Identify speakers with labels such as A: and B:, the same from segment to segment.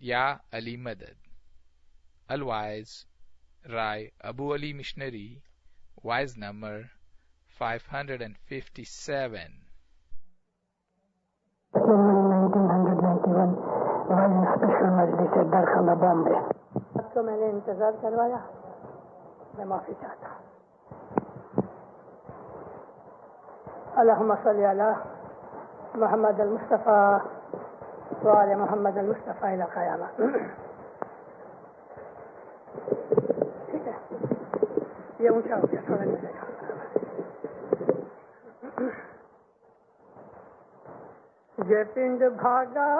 A: Ya Ali Madad. Otherwise, Rai Abu Ali Missionary, wise number 557.
B: January 1991 was a special majlis at Darkhala, Bombay. تو میں نے انتظار کروایا، میں معافی چاہتا ہوں. اللہم صلی علی محمد المصطفیٰ وعلی محمد المصطفیٰ الی قیامہ. ٹھیک ہے، یہ اونچا ہو گیا تھوڑا نیچے کا. یہ پنڈ بھاگا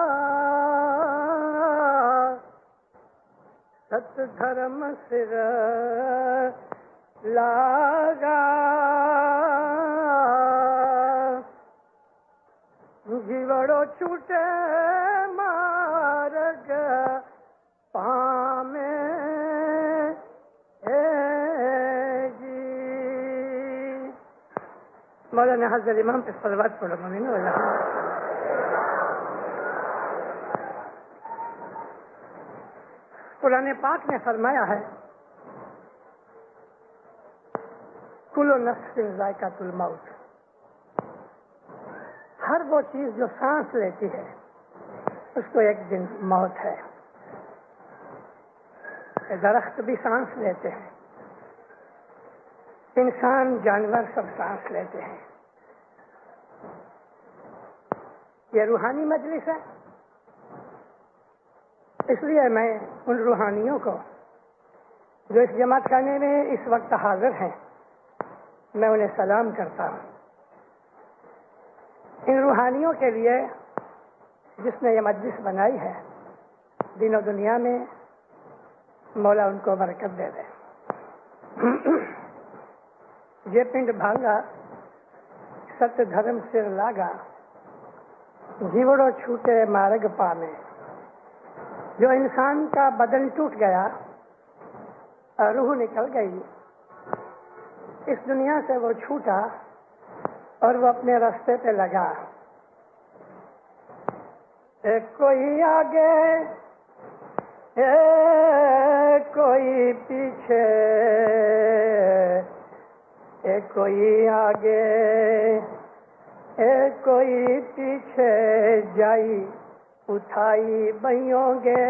B: ست دھرم سر لاگا، جیوڑو چھوٹے مارگ پامے جی. مولانا حضرت امام پہ صلوات پڑھو. ممین اللہ. قرآن پاک نے فرمایا ہے کل نفس ذائقۃ الموت. ہر وہ چیز جو سانس لیتی ہے اس کو ایک دن موت ہے. درخت بھی سانس لیتے ہیں، انسان جانور سب سانس لیتے ہیں. یہ روحانی مجلس ہے، اس لیے میں ان روحانیوں کو جو اس جماعت خانے میں اس وقت حاضر ہیں میں انہیں سلام کرتا ہوں. ان روحانیوں کے لیے جس نے یہ مجلس بنائی ہے، دین و دنیا میں مولا ان کو برکت دے دے. یہ پنڈ بھانگا ست دھرم سر لاگا، جیوڑو چھوٹے مارگ پامے. جو انسان کا بدن ٹوٹ گیا، روح نکل گئی، اس دنیا سے وہ چھوٹا اور وہ اپنے راستے پہ لگا. ایک کوئی آگے ایک کوئی پیچھے، ایک کوئی آگے ایک کوئی پیچھے، جائی اٹھائی بئیوں گے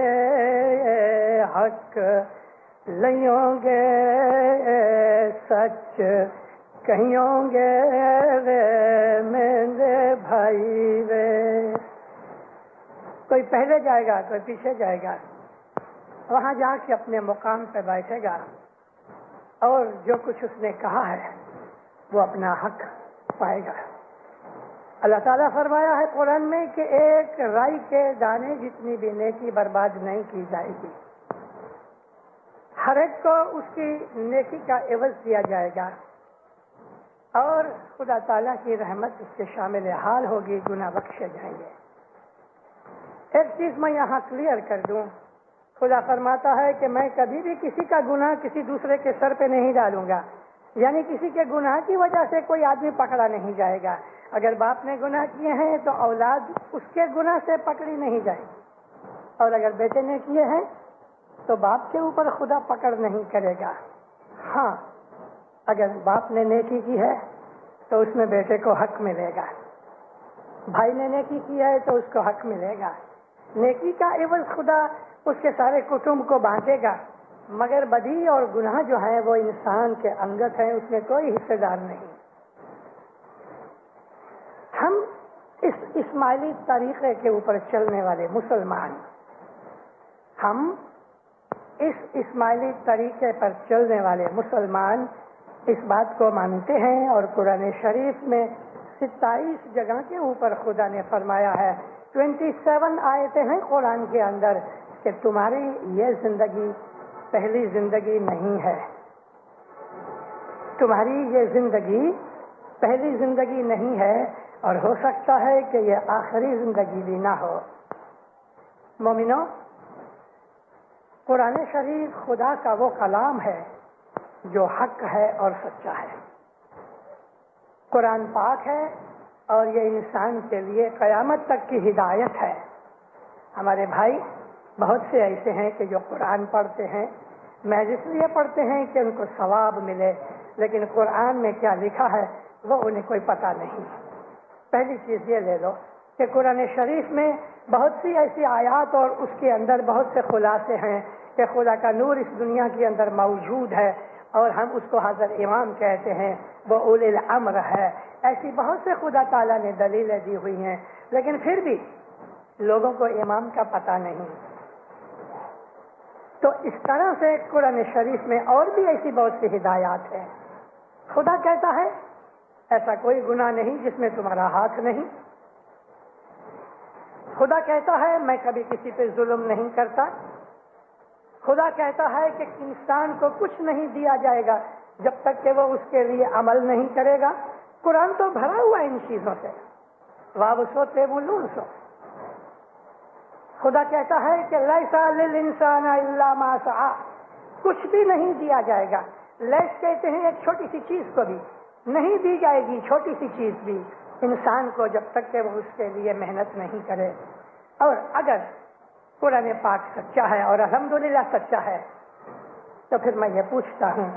B: حق لئیوں گے، سچ کہیوں گے وے میرے بھائی وے. کوئی پہلے جائے گا، کوئی پیچھے جائے گا. وہاں جا کے اپنے مقام پہ بیٹھے گا اور جو کچھ اس نے کہا ہے وہ اپنا حق پائے گا. اللہ تعالیٰ فرمایا ہے قرآن میں کہ ایک رائی کے دانے جتنی بھی نیکی برباد نہیں کی جائے گی. ہر ایک کو اس کی نیکی کا عوض دیا جائے گا اور خدا تعالیٰ کی رحمت اس کے شامل حال ہوگی، گناہ بخشے جائیں گے. ایک چیز میں یہاں کلیئر کر دوں، خدا فرماتا ہے کہ میں کبھی بھی کسی کا گناہ کسی دوسرے کے سر پہ نہیں ڈالوں گا. یعنی کسی کے گناہ کی وجہ سے کوئی آدمی پکڑا نہیں جائے گا. اگر باپ نے گناہ کیے ہیں تو اولاد اس کے گناہ سے پکڑی نہیں جائے گی، اور اگر بیٹے نے کیے ہیں تو باپ کے اوپر خدا پکڑ نہیں کرے گا. ہاں، اگر باپ نے نیکی کی ہے تو اس میں بیٹے کو حق ملے گا، بھائی نے نیکی کی ہے تو اس کو حق ملے گا. نیکی کا عوض خدا اس کے سارے کٹمب کو بانٹے گا، مگر بدی اور گناہ جو ہیں وہ انسان کے انگت ہیں، اس میں کوئی حصے دار نہیں. ہم اس اسماعیلی طریقے کے اوپر چلنے والے مسلمان، ہم اس اسماعیلی طریقے پر چلنے والے مسلمان اس بات کو مانتے ہیں، اور قرآن شریف میں 27 جگہ کے اوپر خدا نے فرمایا ہے، 27 آیتیں ہیں قرآن کے اندر کہ تمہاری یہ زندگی پہلی زندگی نہیں ہے، تمہاری یہ زندگی پہلی زندگی نہیں ہے، اور ہو سکتا ہے کہ یہ آخری زندگی بھی نہ ہو. مومنو، قرآن شریف خدا کا وہ کلام ہے جو حق ہے اور سچا ہے. قرآن پاک ہے اور یہ انسان کے لیے قیامت تک کی ہدایت ہے. ہمارے بھائی بہت سے ایسے ہیں کہ جو قرآن پڑھتے ہیں محض اس لیے پڑھتے ہیں کہ ان کو ثواب ملے، لیکن قرآن میں کیا لکھا ہے وہ انہیں کوئی پتہ نہیں۔ پہلی چیز یہ لے لو کہ قرآن شریف میں بہت سی ایسی آیات اور اس کے اندر بہت سے خلاصے ہیں کہ خدا کا نور اس دنیا کے اندر موجود ہے اور ہم اس کو حضرت امام کہتے ہیں، وہ اولی الامر ہے۔ ایسی بہت سے خدا تعالیٰ نے دلیلیں دی ہوئی ہیں، لیکن پھر بھی لوگوں کو امام کا پتہ نہیں۔ تو اس طرح سے قرآن شریف میں اور بھی ایسی بہت سی ہدایات ہیں۔ خدا کہتا ہے ایسا کوئی گناہ نہیں جس میں تمہارا ہاتھ نہیں۔ خدا کہتا ہے میں کبھی کسی پہ ظلم نہیں کرتا۔ خدا کہتا ہے کہ انسان کو کچھ نہیں دیا جائے گا جب تک کہ وہ اس کے لیے عمل نہیں کرے گا۔ قرآن تو بھرا ہوا ہے ان چیزوں سے، وابسو تیبولون سو۔ خدا کہتا ہے کہ لیسا للانسان الا ما سعى، کچھ بھی نہیں دیا جائے گا۔ لیس کہتے ہیں ایک چھوٹی سی چیز کو بھی نہیں دی جائے گی، چھوٹی سی چیز بھی انسان کو، جب تک کہ وہ اس کے لیے محنت نہیں کرے۔ اور اگر قرآن پاک سچا ہے اور الحمدللہ سچا ہے تو پھر میں یہ پوچھتا ہوں،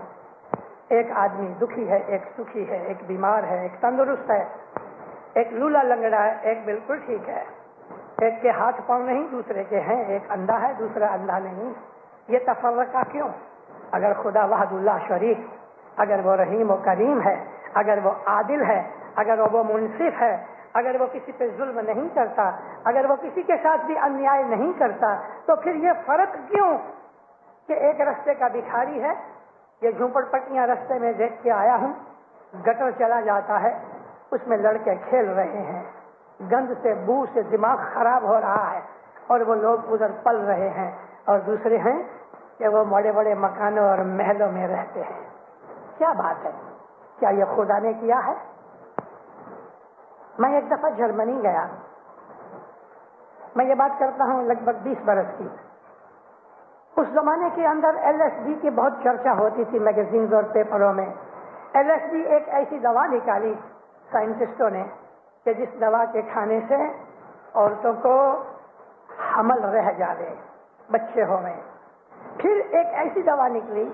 B: ایک آدمی دکھی ہے، ایک سکھی ہے، ایک بیمار ہے، ایک تندرست ہے، ایک لولا لنگڑا ہے، ایک بالکل ٹھیک ہے، ایک کے ہاتھ پاؤں نہیں دوسرے کے ہیں، ایک اندھا ہے دوسرا اندھا نہیں، یہ تفرقہ کیوں؟ اگر خدا وحد اللہ شریک، اگر وہ رحیم و کریم ہے، اگر وہ عادل ہے، اگر وہ منصف ہے، اگر وہ کسی پہ ظلم نہیں کرتا، اگر وہ کسی کے ساتھ بھی انیائے نہیں کرتا، تو پھر یہ فرق کیوں کہ ایک رستے کا بھکاری ہے، یہ جھونپڑ پٹیاں رستے میں دیکھ کے آیا ہوں، گٹر چلا جاتا ہے، اس میں لڑکے کھیل رہے ہیں، گند سے بو سے دماغ خراب ہو رہا ہے اور وہ لوگ ادھر پل رہے ہیں، اور دوسرے ہیں کہ وہ بڑے بڑے مکانوں اور محلوں میں رہتے ہیں۔ کیا بات ہے؟ کیا یہ خدا نے کیا ہے؟ میں ایک دفعہ جرمنی گیا، میں یہ بات کرتا ہوں لگ بھگ 20 برس کی۔ اس زمانے کے اندر LSD کی بہت چرچا ہوتی تھی میگزینز اور پیپروں میں۔ LSD ایک ایسی دوا نکالی سائنٹسٹوں نے کہ جس دوا کے کھانے سے عورتوں کو حمل رہ جاوے، بچے ہوئے۔ پھر ایک ایسی دوا نکلی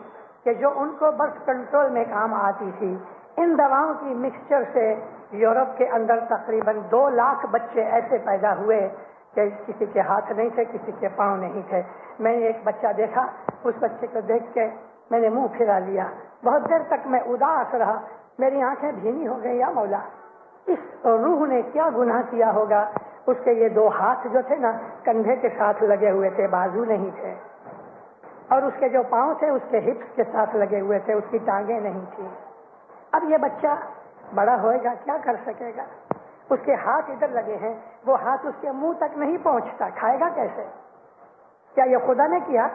B: کہ جو ان کو برتھ کنٹرول میں کام آتی تھی۔ ان دواؤں کی مکسچر سے یورپ کے اندر تقریباً 2 لاکھ بچے ایسے پیدا ہوئے کہ کسی کے ہاتھ نہیں تھے، کسی کے پاؤں نہیں تھے۔ میں نے ایک بچہ دیکھا، اس بچے کو دیکھ کے میں نے منہ پھرا لیا، بہت دیر تک میں اداس رہا، میری آنکھیں بھینی ہو گئی۔ یا مولا، اس روح نے کیا گناہ کیا ہوگا؟ اس کے یہ 2 ہاتھ جو تھے نا کندھے کے ساتھ لگے ہوئے تھے، بازو نہیں تھے، اور اس کے جو پاؤں تھے اس کے ہپس کے ساتھ لگے ہوئے تھے، اس کی ٹانگیں نہیں تھی۔ اب یہ بچہ بڑا ہوئے گا کیا کر سکے گا؟ اس کے ہاتھ ادھر لگے ہیں، وہ ہاتھ اس کے منہ تک نہیں پہنچتا، کھائے گا کیسے؟ کیا یہ خدا نے کیا؟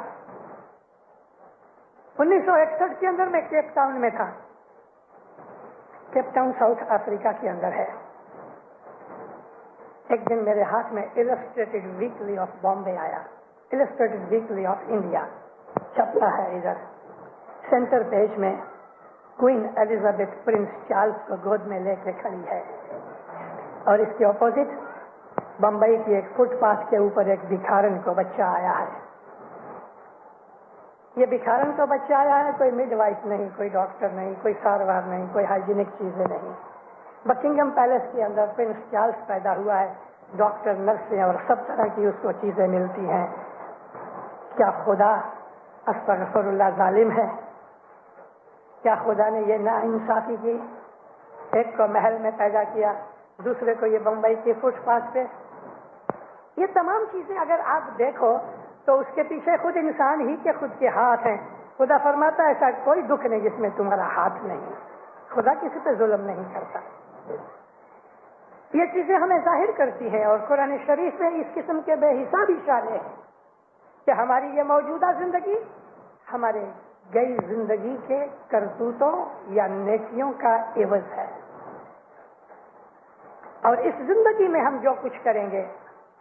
B: 1961 کے اندر میں کیپ ٹاؤن میں تھا، کیپ ٹاؤن ساؤتھ افریقہ کے اندر ہے۔ ایک دن میرے ہاتھ میں السٹریٹڈ ویکلی آف بامبے آیا، السٹریٹڈ ویکلی آف انڈیا چھپتا ہے ادھر، سینٹر پیج میں کوئین ایلزابتھ پرنس چارلز کو گود میں لے کے کھڑی ہے، اور اس کے اپوزٹ بمبئی کی ایک فٹ پاتھ کے اوپر ایک بھکارن کو بچہ آیا ہے۔ یہ بھکارن کو بچہ آیا ہے، کوئی مڈ وائف نہیں، کوئی ڈاکٹر نہیں، کوئی ساروار نہیں، کوئی ہائیجینک چیزیں نہیں۔ بکنگم پیلس کے اندر پرنس چارلز پیدا ہوا ہے، ڈاکٹر نرسیں اور سب طرح کی اس کو چیزیں ملتی ہیں۔ کیا خدا استغفر اللہ ظالم ہے؟ کیا خدا نے یہ ناانصافی کی؟ ایک کو محل میں پیدا کیا، دوسرے کو یہ بمبئی کی فٹ پاتھ پہ۔ یہ تمام چیزیں اگر آپ دیکھو تو اس کے پیچھے خود انسان ہی کے خود کے ہاتھ ہیں۔ خدا فرماتا ہے ایسا کوئی دکھ نہیں جس میں تمہارا ہاتھ نہیں۔ خدا کسی پہ ظلم نہیں کرتا۔ یہ چیزیں ہمیں ظاہر کرتی ہیں، اور قرآن شریف میں اس قسم کے بے حساب اشارے ہیں کہ ہماری یہ موجودہ زندگی ہمارے گئی زندگی کے کرتوتوں یا نیکیوں کا عوض ہے، اور اس زندگی میں ہم جو کچھ کریں گے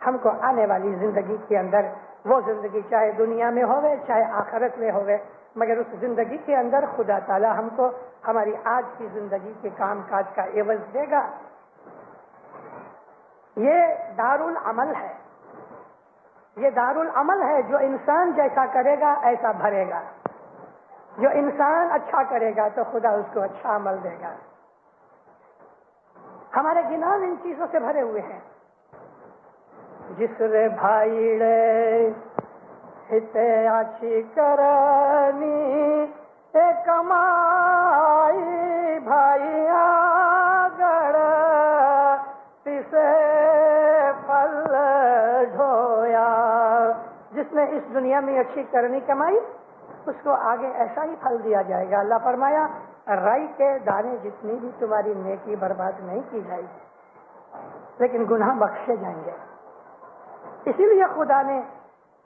B: ہم کو آنے والی زندگی کے اندر وہ زندگی چاہے دنیا میں ہوئے چاہے آخرت میں ہوئے، مگر اس زندگی کے اندر خدا تعالی ہم کو ہماری آج کی زندگی کے کام کاج کا عوض دے گا۔ یہ دار العمل ہے، یہ دار العمل ہے. جو انسان جیسا کرے گا ایسا بھرے گا. جو انسان اچھا کرے گا تو خدا اس کو اچھا عمل دے گا. ہمارے گناہ ان چیزوں سے بھرے ہوئے ہیں. جس رے بھائی رے ہتے اچھی کرنی اے کمائی بھائی آگڑ تسے پھل ڈھویا. جس نے اس دنیا میں اچھی کرنی کمائی اس کو آگے ایسا ہی پھل دیا جائے گا. اللہ فرمایا رائی کے دانے جتنی بھی تمہاری نیکی برباد نہیں کی جائے گی لیکن گناہ بخشے جائیں گے. اسی لیے خدا نے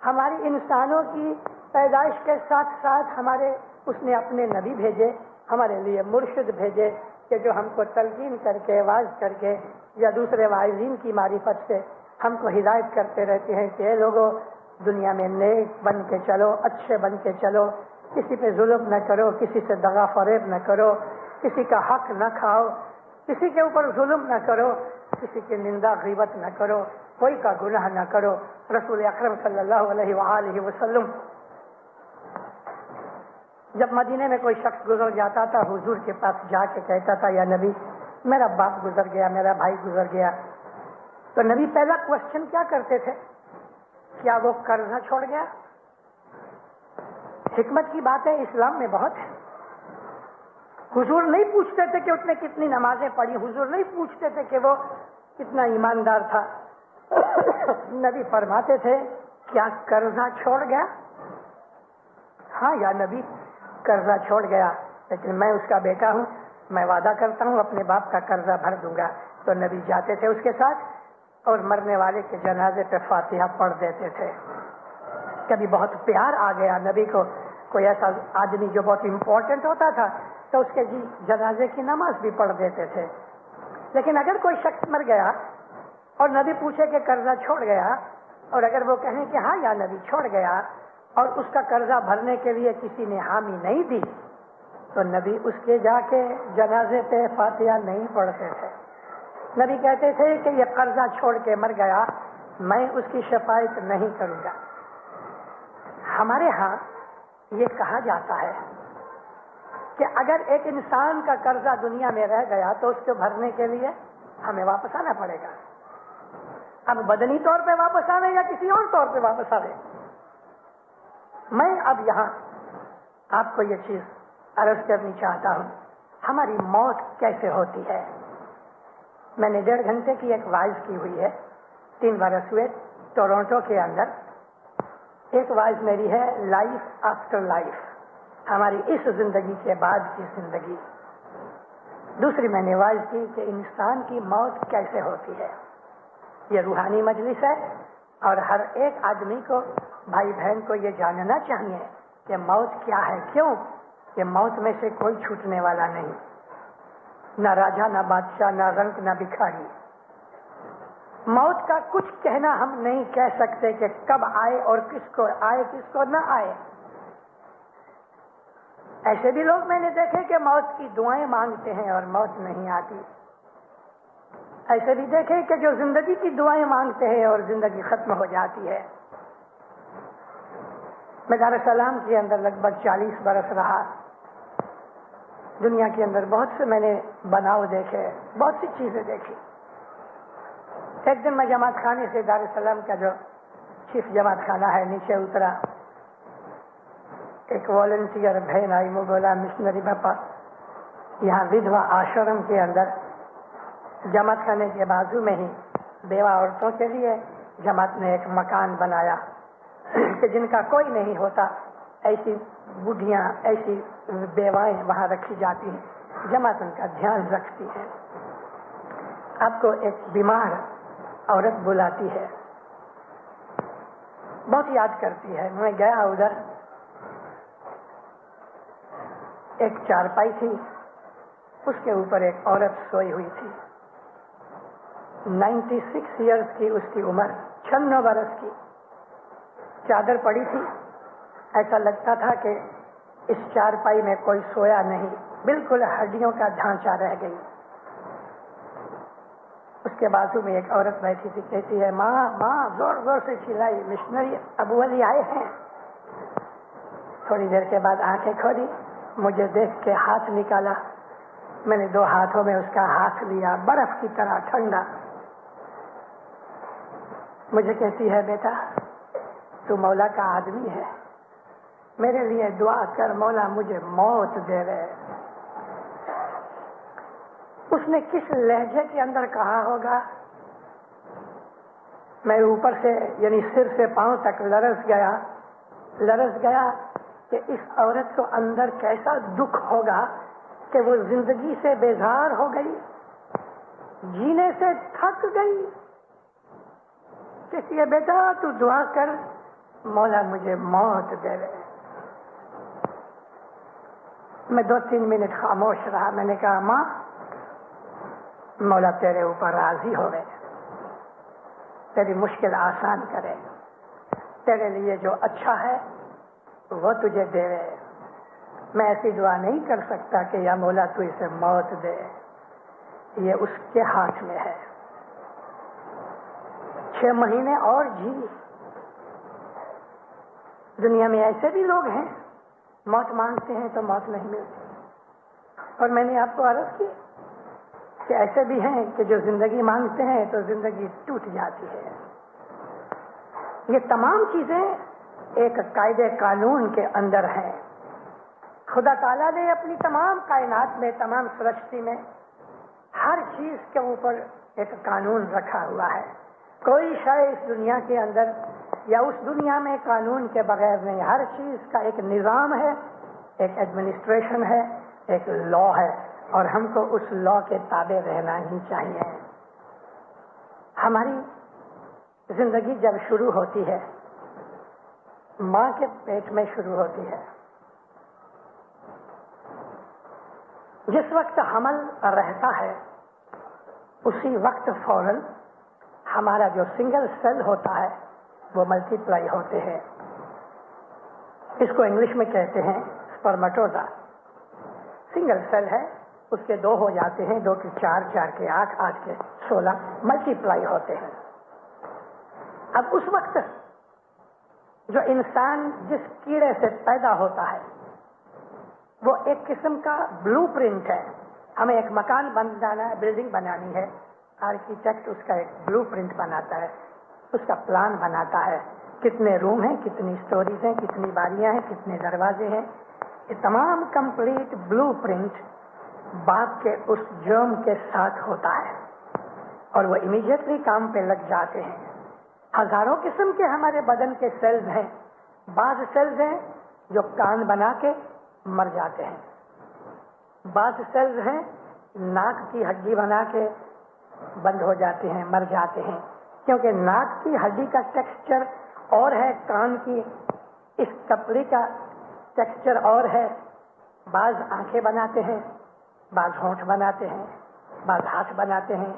B: ہماری انسانوں کی پیدائش کے ساتھ ساتھ اس نے اپنے نبی بھیجے, ہمارے لیے مرشد بھیجے کہ جو ہم کو تلقین کر کے واعظ کر کے یا دوسرے واعظین کی معرفت سے ہم کو ہدایت کرتے رہتے ہیں کہ اے لوگوں دنیا میں نیک بن کے چلو, اچھے بن کے چلو, کسی پہ ظلم نہ کرو, کسی سے دغا فریب نہ کرو, کسی کا حق نہ کھاؤ, کسی کے اوپر ظلم نہ کرو, کسی کی نندا غیبت نہ کرو, کوئی کا گناہ نہ کرو. رسول اکرم صلی اللہ علیہ وآلہ وسلم جب مدینے میں کوئی شخص گزر جاتا تھا حضور کے پاس جا کے کہتا تھا یا نبی میرا باپ گزر گیا, میرا بھائی گزر گیا, تو نبی پہلا کوشچن کیا کرتے تھے, کیا وہ قرضہ چھوڑ گیا؟ حکمت کی بات ہے, اسلام میں بہت ہے. حضور نہیں پوچھتے تھے کہ اس نے کتنی نمازیں پڑھی, حضور نہیں پوچھتے تھے کہ وہ کتنا ایماندار تھا. نبی فرماتے تھے کیا قرضہ چھوڑ گیا؟ ہاں یا نبی قرضہ چھوڑ گیا, لیکن میں اس کا بیٹا ہوں, میں وعدہ کرتا ہوں اپنے باپ کا قرضہ بھر دوں گا. تو نبی جاتے تھے اس کے ساتھ اور مرنے والے کے جنازے پہ فاتحہ پڑھ دیتے تھے. کبھی بہت پیار آ گیا نبی کو, کوئی ایسا آدمی جو بہت امپورٹنٹ ہوتا تھا تو اس کے جنازے کی نماز بھی پڑھ دیتے تھے. لیکن اگر کوئی شخص مر گیا اور نبی پوچھے کہ قرضہ چھوڑ گیا, اور اگر وہ کہیں کہ ہاں یا نبی چھوڑ گیا, اور اس کا قرضہ بھرنے کے لیے کسی نے حامی نہیں دی, تو نبی اس کے جا کے جنازے پہ فاتحہ نہیں پڑھتے تھے. نبی کہتے تھے کہ یہ قرضہ چھوڑ کے مر گیا, میں اس کی شفاعت نہیں کروں گا. ہمارے ہاں یہ کہا جاتا ہے کہ اگر ایک انسان کا قرضہ دنیا میں رہ گیا تو اس کو بھرنے کے لیے ہمیں واپس آنا پڑے گا. اب بدنی طور پہ واپس آوے یا کسی اور طور پہ واپس آوے. میں اب یہاں آپ کو یہ چیز عرض کرنی چاہتا ہوں, ہماری موت کیسے ہوتی ہے. میں نے 1.5 گھنٹے کی ایک وائز کی ہوئی ہے, 3 برس ہوئے ٹورنٹو کے اندر. ایک وائز میری ہے لائف آفٹر لائف, ہماری اس زندگی کے بعد کی زندگی. دوسری میں نے وائز کی کہ انسان کی موت کیسے ہوتی ہے. یہ روحانی مجلس ہے اور ہر ایک آدمی کو, بھائی بہن کو یہ جاننا چاہیے کہ موت کیا ہے. کیوں کہ موت میں سے کوئی چھوٹنے والا نہیں, نہ راجا, نہ بادشاہ, نہ رنک, نہ بھکاری. موت کا کچھ کہنا ہم نہیں کہہ سکتے کہ کب آئے اور کس کو آئے کس کو نہ آئے. ایسے بھی لوگ میں نے دیکھے کہ موت کی دعائیں مانگتے ہیں اور موت نہیں آتی. ایسے بھی دیکھے کہ جو زندگی کی دعائیں مانگتے ہیں اور زندگی ختم ہو جاتی ہے. میں دار السلام کے اندر لگ بھگ 40 برس رہا. دنیا کے اندر بہت سے میں نے بناؤ دیکھے, بہت سی چیزیں دیکھی. ایک دن میں جماعت خانے سے دار السلام کا جو چیف جماعت خانہ ہے نیچے اترا. ایک والنٹیئر بہن آئی, وہ بولا مشنری باپا یہاں ودھوا آشرم کے اندر جماعت خانے کے بازو میں ہی بیوہ عورتوں کے لیے جماعت نے ایک مکان بنایا کہ جن کا کوئی نہیں ہوتا, ایسی بوڑھیاں, ایسی بیوائیں وہاں رکھی جاتی ہیں, جماعت ان کا دھیان رکھتی ہے. آپ کو ایک بیمار عورت بلاتی ہے, بہت یاد کرتی ہے. میں گیا ادھر, ایک چارپائی تھی, اس کے اوپر ایک عورت سوئی ہوئی تھی. 96 ایئرس کی اس کی عمر, 96 برس کی. چادر پڑی تھی, ایسا لگتا تھا کہ اس چارپائی میں کوئی سویا نہیں, بالکل ہڈیوں کا ڈھانچہ رہ گئی. اس کے بازو میں ایک عورت بیٹھی تھی، کہتی ہے ماں ماں، زور زور سے چلائی، مشنری ابو علی آئے ہیں۔ تھوڑی دیر کے بعد آنکھیں کھولی، مجھے دیکھ کے ہاتھ نکالا، میں نے 2 ہاتھوں میں اس کا ہاتھ لیا، برف کی طرح ٹھنڈا۔ مجھے کہتی ہے بیٹا تو مولا کا آدمی ہے، میرے لیے دعا کر، مولا مجھے موت دے رہے۔ اس نے کس لہجے کے اندر کہا ہوگا، میں اوپر سے یعنی سر سے پاؤں تک لرز گیا کہ اس عورت کو اندر کیسا دکھ ہوگا کہ وہ زندگی سے بیزار ہو گئی، جینے سے تھک گئی۔ کہتی ہے بیٹا تو دعا کر، مولا مجھے موت دے رہے۔ میں 2-3 منٹ خاموش رہا، میں نے کہا ماں مولا تیرے اوپر راضی ہو گئے، تیری مشکل آسان کرے، تیرے لیے جو اچھا ہے وہ تجھے دے رہے۔ میں ایسی دعا نہیں کر سکتا کہ یا مولا تو اسے موت دے، یہ اس کے ہاتھ میں ہے۔ 6 مہینے اور جی۔ دنیا میں ایسے بھی لوگ ہیں موت مانگتے ہیں تو موت نہیں ملتی، اور میں نے آپ کو عرض کی کہ ایسے بھی ہیں کہ جو زندگی مانگتے ہیں تو زندگی ٹوٹ جاتی ہے۔ یہ تمام چیزیں ایک قاعدے قانون کے اندر ہیں۔ خدا تعالیٰ نے اپنی تمام کائنات میں، تمام سرشتی میں ہر چیز کے اوپر ایک قانون رکھا ہوا ہے۔ کوئی شے اس دنیا کے اندر یا اس دنیا میں قانون کے بغیر نہیں، ہر چیز کا ایک نظام ہے، ایک ایڈمنسٹریشن ہے، ایک لا ہے، اور ہم کو اس لا کے تابع رہنا ہی چاہیے۔ ہماری زندگی جب شروع ہوتی ہے، ماں کے پیٹ میں شروع ہوتی ہے، جس وقت حمل رہتا ہے اسی وقت فوراً ہمارا جو سنگل سیل ہوتا ہے وہ ملٹی پلائی ہوتے ہیں۔ اس کو انگلش میں کہتے ہیں سپرمٹوزا۔ سنگل سیل ہے، اس کے 2 ہو جاتے ہیں، 2 کے 4، 4 کے 8، 8 کے 16 ملٹی پلائی ہوتے ہیں۔ اب اس وقت جو انسان جس کیڑے سے پیدا ہوتا ہے وہ ایک قسم کا بلو پرنٹ ہے۔ ہمیں ایک مکان بنانا ہے، بلڈنگ بنانی ہے، آرکیٹیکٹ اس کا ایک بلو پرنٹ بناتا ہے، اس کا پلان بناتا ہے، کتنے روم ہیں، کتنی سٹوریز ہیں، کتنی باریاں ہیں، کتنے دروازے ہیں۔ یہ تمام کمپلیٹ بلو پرنٹ باپ کے اس جرم کے ساتھ ہوتا ہے، اور وہ امیڈیٹلی کام پہ لگ جاتے ہیں۔ ہزاروں قسم کے ہمارے بدن کے سیلز ہیں۔ بعض سیلز ہیں جو کان بنا کے مر جاتے ہیں، بعض سیلز ہیں ناک کی ہڈی بنا کے بند ہو جاتے ہیں، مر جاتے ہیں، کیونکہ ناک کی ہڈی کا ٹیکسچر اور ہے، کان کی اس کپڑے کا ٹیکسچر اور ہے۔ بعض آنکھیں بناتے ہیں، بعض ہونٹ بناتے ہیں، بعض ہاتھ بناتے ہیں،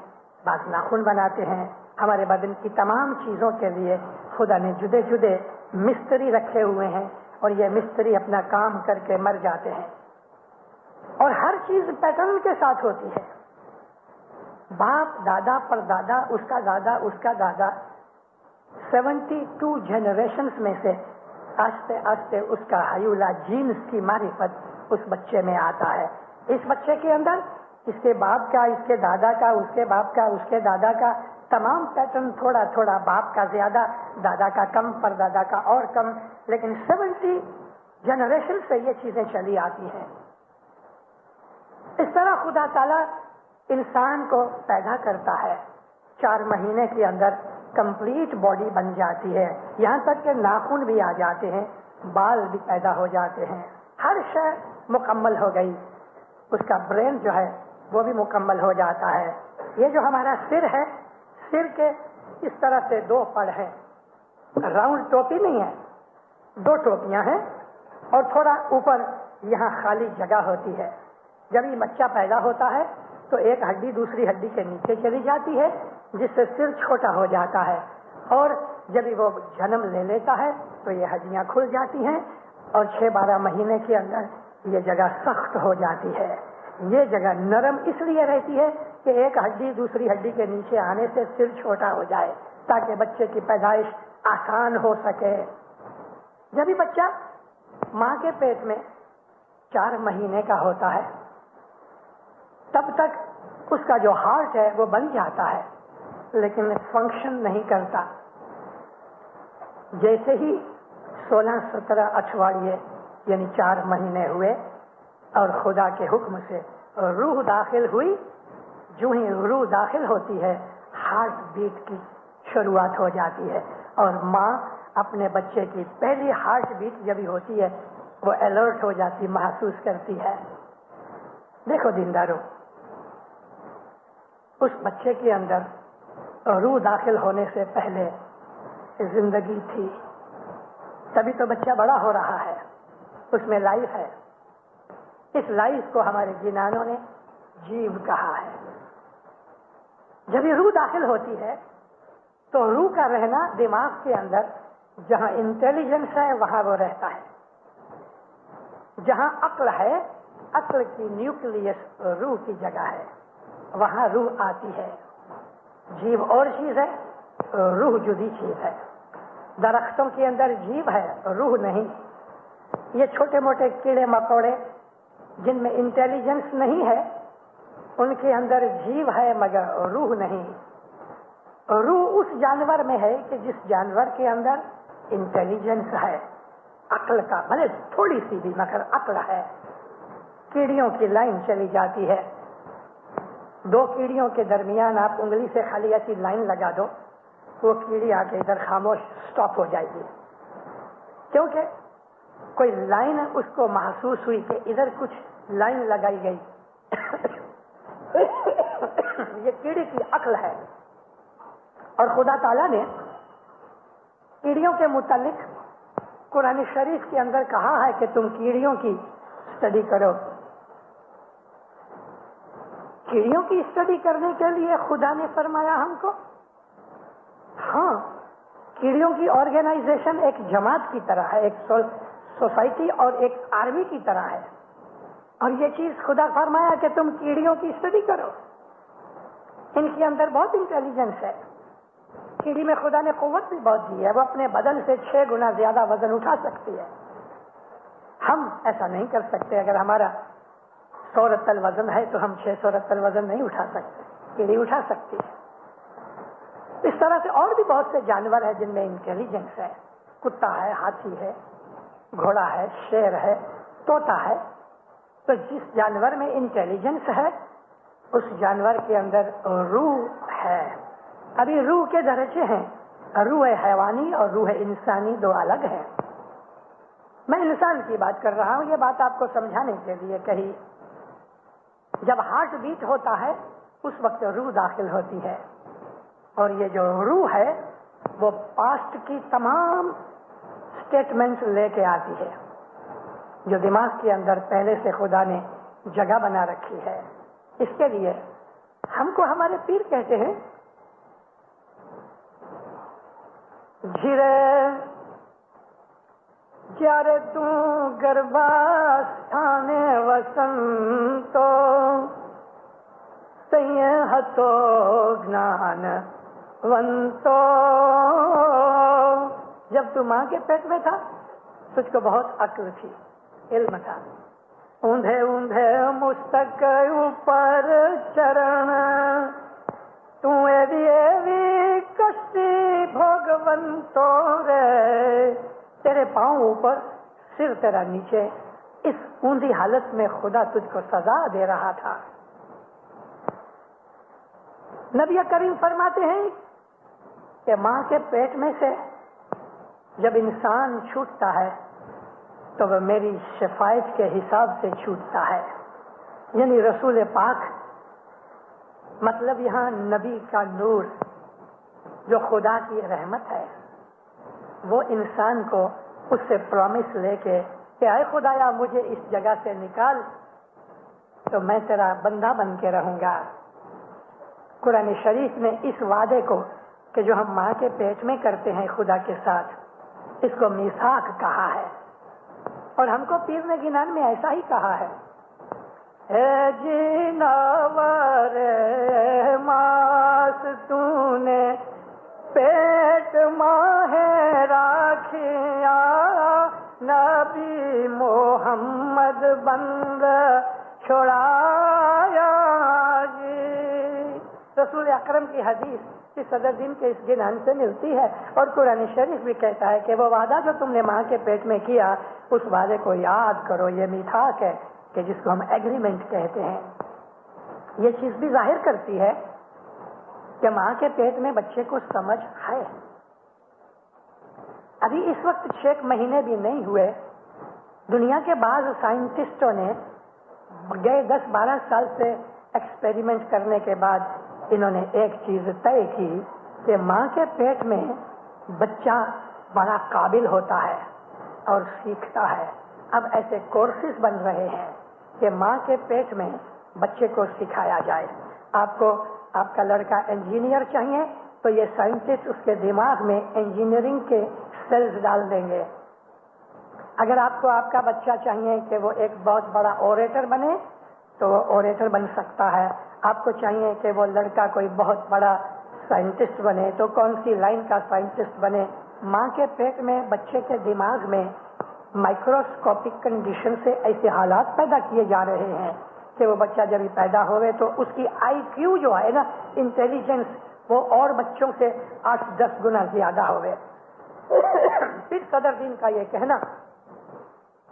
B: بعض ناخن بناتے ہیں۔ ہمارے بدن کی تمام چیزوں کے لیے خدا نے جدے جدے مستری رکھے ہوئے ہیں، اور یہ مستری اپنا کام کر کے مر جاتے ہیں، اور ہر چیز پیٹرن کے ساتھ ہوتی ہے۔ باپ، دادا، پر دادا، اس کا دادا، اس کا دادا، 72 جنریشنز میں سے آہستہ آہستہ اس کا حیولہ جینز کی معرفت اس بچے میں آتا ہے۔ اس بچے کے اندر اس کے باپ کا، اس کے دادا کا، اس کے باپ کا، اس کے دادا کا تمام پیٹرن تھوڑا تھوڑا، باپ کا زیادہ، دادا کا کم، پر دادا کا اور کم، لیکن 70 جنریشن سے یہ چیزیں چلی آتی ہیں۔ اس طرح خدا تعالیٰ انسان کو پیدا کرتا ہے، 4 مہینے کے اندر کمپلیٹ باڈی بن جاتی ہے، یہاں تک کہ ناخن بھی آ جاتے ہیں، بال بھی پیدا ہو جاتے ہیں، ہر شے مکمل ہو گئی۔ اس کا برین جو ہے وہ بھی مکمل ہو جاتا ہے۔ یہ جو ہمارا سر ہے، سر کے اس طرح سے 2 پڑ ہیں، راؤنڈ ٹوپی نہیں ہے، 2 ٹوپیاں ہیں، اور تھوڑا اوپر یہاں خالی جگہ ہوتی ہے۔ جب یہ بچہ پیدا ہوتا ہے تو ایک ہڈی دوسری ہڈی کے نیچے چلی جاتی ہے، جس سے سر چھوٹا ہو جاتا ہے، اور جب وہ جنم لے لیتا ہے تو یہ ہڈیاں کھل جاتی ہیں، اور 6-12 مہینے کے اندر یہ جگہ سخت ہو جاتی ہے۔ یہ جگہ نرم اس لیے رہتی ہے کہ ایک ہڈی دوسری ہڈی کے نیچے آنے سے سر چھوٹا ہو جائے تاکہ بچے کی پیدائش آسان ہو سکے. جب ہی بچہ ماں کے پیٹ میں 4 مہینے کا ہوتا ہے تب تک اس کا جو ہارٹ ہے وہ بن جاتا ہے لیکن فنکشن نہیں کرتا. جیسے ہی 16-17 اٹھواڑیے یعنی 4 مہینے ہوئے اور خدا کے حکم سے روح داخل ہوئی، جو ہی روح داخل ہوتی ہے ہارٹ بیٹ کی شروعات ہو جاتی ہے اور ماں اپنے بچے کی پہلی ہارٹ بیٹ جب ہوتی ہے وہ الرٹ ہو جاتی، محسوس کرتی ہے. دیکھو دیندارو، اس بچے کے اندر روح داخل ہونے سے پہلے زندگی تھی، تبھی تو بچہ بڑا ہو رہا ہے، اس میں لائف ہے. اس لائف کو ہمارے جنانوں نے جیو کہا ہے. جب یہ روح داخل ہوتی ہے تو روح کا رہنا دماغ کے اندر جہاں انٹیلیجنس ہے وہاں وہ رہتا ہے. جہاں عقل ہے، عقل کی نیوکلیس روح کی جگہ ہے، وہاں روح آتی ہے. جیو اور چیز ہے، روح جدی چیز ہے. درختوں کے اندر جیو ہے، روح نہیں. یہ چھوٹے موٹے کیڑے مکوڑے جن میں انٹیلیجنس نہیں ہے ان کے اندر جیو ہے مگر روح نہیں. روح اس جانور میں ہے کہ جس جانور کے اندر انٹیلیجنس ہے، عقل کا، بھلے تھوڑی سی بھی مگر عقل ہے. کیڑیوں کی لائن چلی جاتی ہے، 2 کیڑیوں کے درمیان آپ انگلی سے خالی ایسی لائن لگا دو، وہ کیڑی آ کے ادھر خاموش سٹاپ ہو جائے گی، کیونکہ کوئی لائن اس کو محسوس ہوئی کہ ادھر کچھ لائن لگائی گئی. یہ کیڑی کی عقل ہے. اور خدا تعالیٰ نے کیڑیوں کے متعلق قرآن شریف کے اندر کہا ہے کہ تم کیڑیوں کی اسٹڈی کرو. کیڑیوں کی اسٹڈی کرنے کے لیے خدا نے فرمایا ہم کو؟ ہاں، کیڑیوں کی آرگنائزیشن ایک جماعت کی طرح ہے، ایک سوسائٹی اور ایک آرمی کی طرح ہے. اور یہ چیز خدا فرمایا کہ تم کیڑیوں کی اسٹڈی کرو. ان کے اندر بہت انٹیلیجنس ہے. کیڑی میں خدا نے قوت بھی بہت دی ہے، وہ اپنے بدن سے 6 گنا زیادہ وزن اٹھا سکتی ہے. ہم ایسا نہیں کر سکتے. اگر ہمارا 100 رتل وزن ہے تو ہم 600 رتل وزن نہیں اٹھا سکتے. کیڑی اٹھا سکتی ہے. اس طرح سے اور بھی بہت سے جانور ہیں جن میں انٹیلیجنس ہے. کتا ہے، ہاتھی ہے، گھوڑا ہے، شیر ہے، طوطا ہے. تو جس جانور میں انٹیلیجنس ہے اس جانور کے اندر روح ہے. ابھی روح کے درجے ہیں، روح حیوانی اور روح انسانی 2 الگ ہیں. میں انسان کی بات کر رہا ہوں، یہ بات آپ کو سمجھانے کے لیے کہی. جب ہارٹ بیٹ ہوتا ہے اس وقت روح داخل ہوتی ہے اور یہ جو روح ہے وہ پاسٹ کی تمام سٹیٹمنٹس لے کے آتی ہے جو دماغ کے اندر پہلے سے خدا نے جگہ بنا رکھی ہے. اس کے لیے ہم کو ہمارے پیر کہتے ہیں جھرے جارے تو گرباستانے وسنتو تیے ہتو گنان ونتو. جب تو ماں کے پیٹ میں تھا تجھ کو بہت عقل تھی، علم تھا. اوندھے اوندھے مستق اوپر چرن تو ایوی کشتی بھوگونتو رے. تیرے پاؤں اوپر سر تیرا نیچے، اس اوندھی حالت میں خدا تجھ کو سزا دے رہا تھا. نبی کریم فرماتے ہیں کہ ماں کے پیٹ میں سے جب انسان چھوٹتا ہے تو وہ میری شفاعت کے حساب سے چھوٹتا ہے. یعنی رسول پاک، مطلب یہاں نبی کا نور جو خدا کی رحمت ہے، وہ انسان کو اس سے پرومس لے کے کہ اے خدایا مجھے اس جگہ سے نکال تو میں تیرا بندہ بن کے رہوں گا. قرآن شریف نے اس وعدے کو کہ جو ہم ماں کے پیٹ میں کرتے ہیں خدا کے ساتھ، اس کو میثاق کہا ہے. اور ہم کو پیر نے گنان میں ایسا ہی کہا ہے ہے جینور ماس تونے پیٹ ماہ راکھیا نبی محمد بند چھڑایا جی. رسول اکرم کی حدیث اس صدر دن کے اس جنان سے ملتی ہے اور قرآن شریف بھی کہتا ہے کہ وہ وعدہ جو تم نے ماں کے پیٹ میں کیا اس وعدے کو یاد کرو. یہ میثاق ہے کہ جس کو ہم ایگریمنٹ کہتے ہیں. یہ چیز بھی ظاہر کرتی ہے کہ ماں کے پیٹ میں بچے کو سمجھ ہے. ابھی اس وقت 6 مہینے بھی نہیں ہوئے, دنیا کے بعض سائنٹسٹوں نے گئے 10-12 سال سے ایکسپیریمنٹ کرنے کے بعد انہوں نے ایک چیز طے کی کہ ماں کے پیٹ میں بچہ بڑا قابل ہوتا ہے اور سیکھتا ہے. اب ایسے کورسز بن رہے ہیں کہ ماں کے پیٹ میں بچے کو سکھایا جائے. آپ کو آپ کا لڑکا انجینئر چاہیے تو یہ سائنٹسٹ اس کے دماغ میں انجینئرنگ کے سیلز ڈال دیں گے. اگر آپ کو آپ کا بچہ چاہیے کہ وہ ایک بہت بڑا اوریٹر بنے تو وہ اوریٹر بن سکتا ہے. آپ کو چاہیے کہ وہ لڑکا کوئی بہت بڑا سائنٹسٹ بنے تو کون سی لائن کا سائنٹسٹ بنے. ماں کے پیٹ میں بچے کے دماغ میں مائکروسکوپک کنڈیشن سے ایسے حالات پیدا کیے جا رہے ہیں کہ وہ بچہ جب پیدا ہوئے تو اس کی آئی کیو جو ہے نا, انٹیلیجنس, وہ اور بچوں سے 8-10 گنا زیادہ ہوئے. پھر صدر دین کا یہ کہنا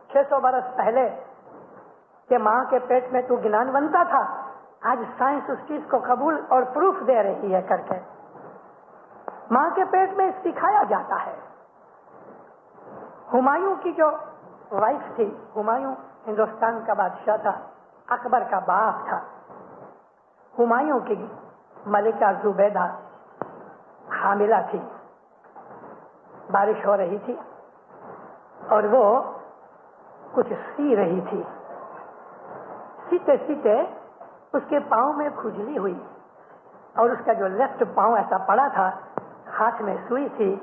B: 600 برس پہلے کہ ماں کے پیٹ میں تو گنان بنتا تھا, آج سائنس اس چیز کو قبول اور پروف دے رہی ہے کر کے. ماں کے پیٹ میں سکھایا جاتا ہے. ہمایوں کی جو وائف تھی, ہمایوں ہندوستان کا بادشاہ تھا, اکبر کا باپ تھا. ہمایوں کی ملکہ زبیدہ حاملہ تھی, بارش ہو رہی تھی اور وہ کچھ سی رہی تھی. سیتے سیتے اس کے پاؤں میں کھجلی ہوئی اور اس کا جو لیفٹ پاؤں ایسا پڑا تھا, ہاتھ میں سوئی تھی,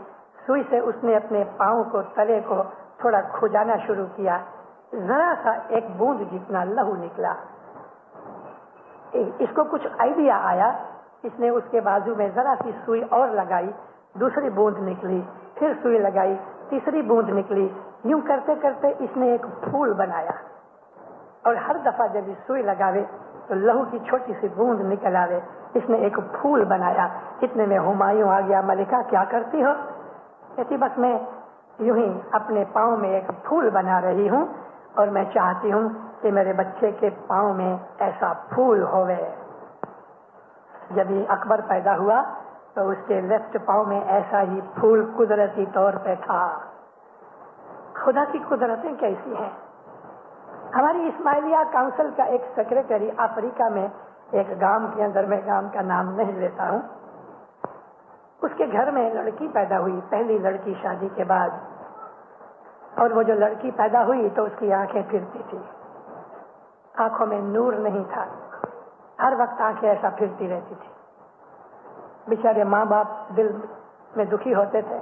B: سوئی سے اس نے اپنے پاؤں کو, تلے کو تھوڑا کھجانا شروع کیا. ذرا سا ایک بوند جتنا لہو نکلا. اس کو کچھ آئیڈیا آیا, اس نے اس کے بازو میں ذرا سی سوئی اور لگائی, دوسری بوند نکلی, پھر سوئی لگائی, تیسری بوند نکلی. یوں کرتے کرتے اس نے ایک پھول بنایا اور ہر دفعہ جب یہ سوئی لگاوے تو لہو کی چھوٹی سی بوند نکل آوے. اس نے ایک پھول بنایا. اتنے میں ہمایوں آ گیا. ملکہ کیا کرتی ہو؟ کہتی بس میں یوں ہی اپنے پاؤں میں ایک پھول بنا رہی ہوں اور میں چاہتی ہوں کہ میرے بچے کے پاؤں میں ایسا پھول ہوئے. جب یہ اکبر پیدا ہوا تو اس کے لیفٹ پاؤں میں ایسا ہی پھول قدرتی طور پہ تھا. خدا کی قدرتیں کیسی ہیں. ہماری اسماعیلیہ کاؤنسل کا ایک سیکریٹری افریقہ میں ایک گاؤں کے اندر, میں گاؤں کا نام نہیں لیتا ہوں, اس کے گھر میں لڑکی پیدا ہوئی, پہلی لڑکی شادی کے بعد. اور وہ جو لڑکی پیدا ہوئی تو اس کی آنکھیں پھرتی تھی, آنکھوں میں نور نہیں تھا, ہر وقت آنکھیں ایسا پھرتی رہتی تھی. بیچارے ماں باپ دل میں دکھی ہوتے تھے.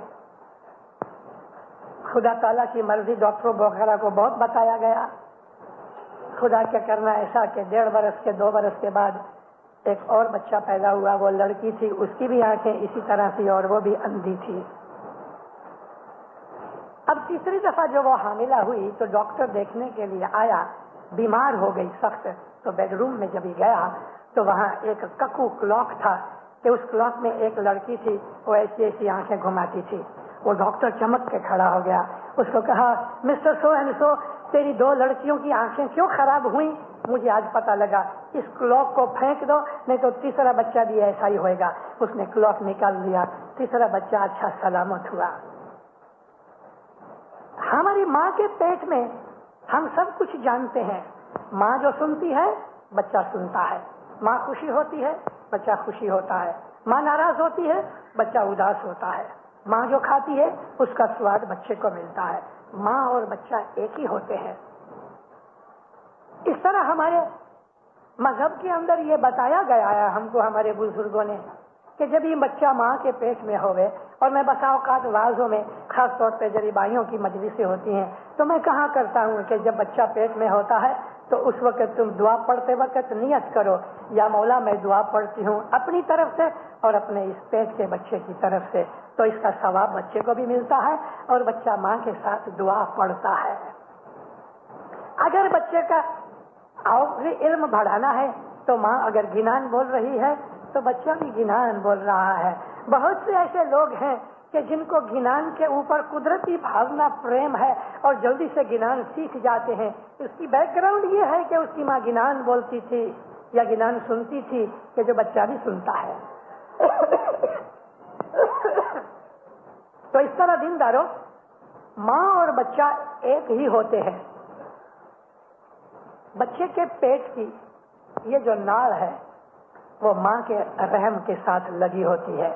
B: خدا تعالیٰ کی مرضی ڈاکٹروں وغیرہ کو بہت بتایا گیا. خدا کیا کرنا ایسا کہ 1.5 برس کے 2 برس کے بعد ایک اور بچہ پیدا ہوا. وہ لڑکی تھی, اس کی بھی آنکھیں اسی طرح تھی اور وہ بھی اندھی تھی. اب تیسری دفعہ جو وہ حاملہ ہوئی تو ڈاکٹر دیکھنے کے لیے آیا, بیمار ہو گئی سخت. تو بیڈ روم میں جب ہی گیا تو وہاں ایک ککو کلاک تھا کہ اس کلاک میں ایک لڑکی تھی, وہ ایسی ایسی آنکھیں گھماتی تھی. وہ ڈاکٹر چمک کے کھڑا ہو گیا. اس کو کہا مسٹر سو اینڈ سو, تیری 2 لڑکیوں کی آنکھیں کیوں خراب ہوئی؟ مجھے آج پتا لگا. اس کلاک کو پھینک دو نہیں تو تیسرا بچہ بھی ایسا ہی ہوئے گا. اس نے کلاک نکال لیا, تیسرا بچہ اچھا سلامت ہوا. ہماری ماں کے پیٹ میں ہم سب کچھ جانتے ہیں. ماں جو سنتی ہے بچہ سنتا ہے, ماں خوشی ہوتی ہے بچہ خوشی ہوتا ہے, ماں ناراض ہوتی ہے بچہ اداس ہوتا ہے, ماں جو کھاتی ہے اس کا سواد بچے کو ملتا ہے. ماں اور بچہ ایک ہی ہوتے ہیں. اس طرح ہمارے مذہب کے اندر یہ بتایا گیا ہے ہم کو ہمارے بزرگوں نے کہ جب یہ بچہ ماں کے پیٹ میں ہوئے, اور میں بسا اوقات وعظوں میں خاص طور پہ جب بھائیوں کی مجلسیں ہوتی ہیں تو میں کہا کرتا ہوں کہ جب بچہ پیٹ میں ہوتا ہے تو اس وقت تم دعا پڑھتے وقت نیت کرو یا مولا میں دعا پڑھتی ہوں اپنی طرف سے اور اپنے اس پیٹ کے بچے کی طرف سے، تو اس کا ثواب بچے کو بھی ملتا ہے اور بچہ ماں کے ساتھ دعا پڑھتا ہے۔ اگر بچے کا علم بڑھانا ہے تو ماں اگر گنان بول رہی ہے تو بچہ بھی گنان بول رہا ہے۔ بہت سے ایسے لوگ ہیں کہ جن کو گنان کے اوپر قدرتی بھاونا پریم ہے اور جلدی سے گنان سیکھ جاتے ہیں۔ اس کی بیک گراؤنڈ یہ ہے کہ اس کی ماں گنان بولتی تھی یا گنان سنتی تھی کہ جو بچہ بھی سنتا ہے۔ تو اس طرح دینداروں، ماں اور بچہ ایک ہی ہوتے ہیں۔ بچے کے پیٹ کی یہ جو ناڑ ہے وہ ماں کے رحم کے ساتھ لگی ہوتی ہے۔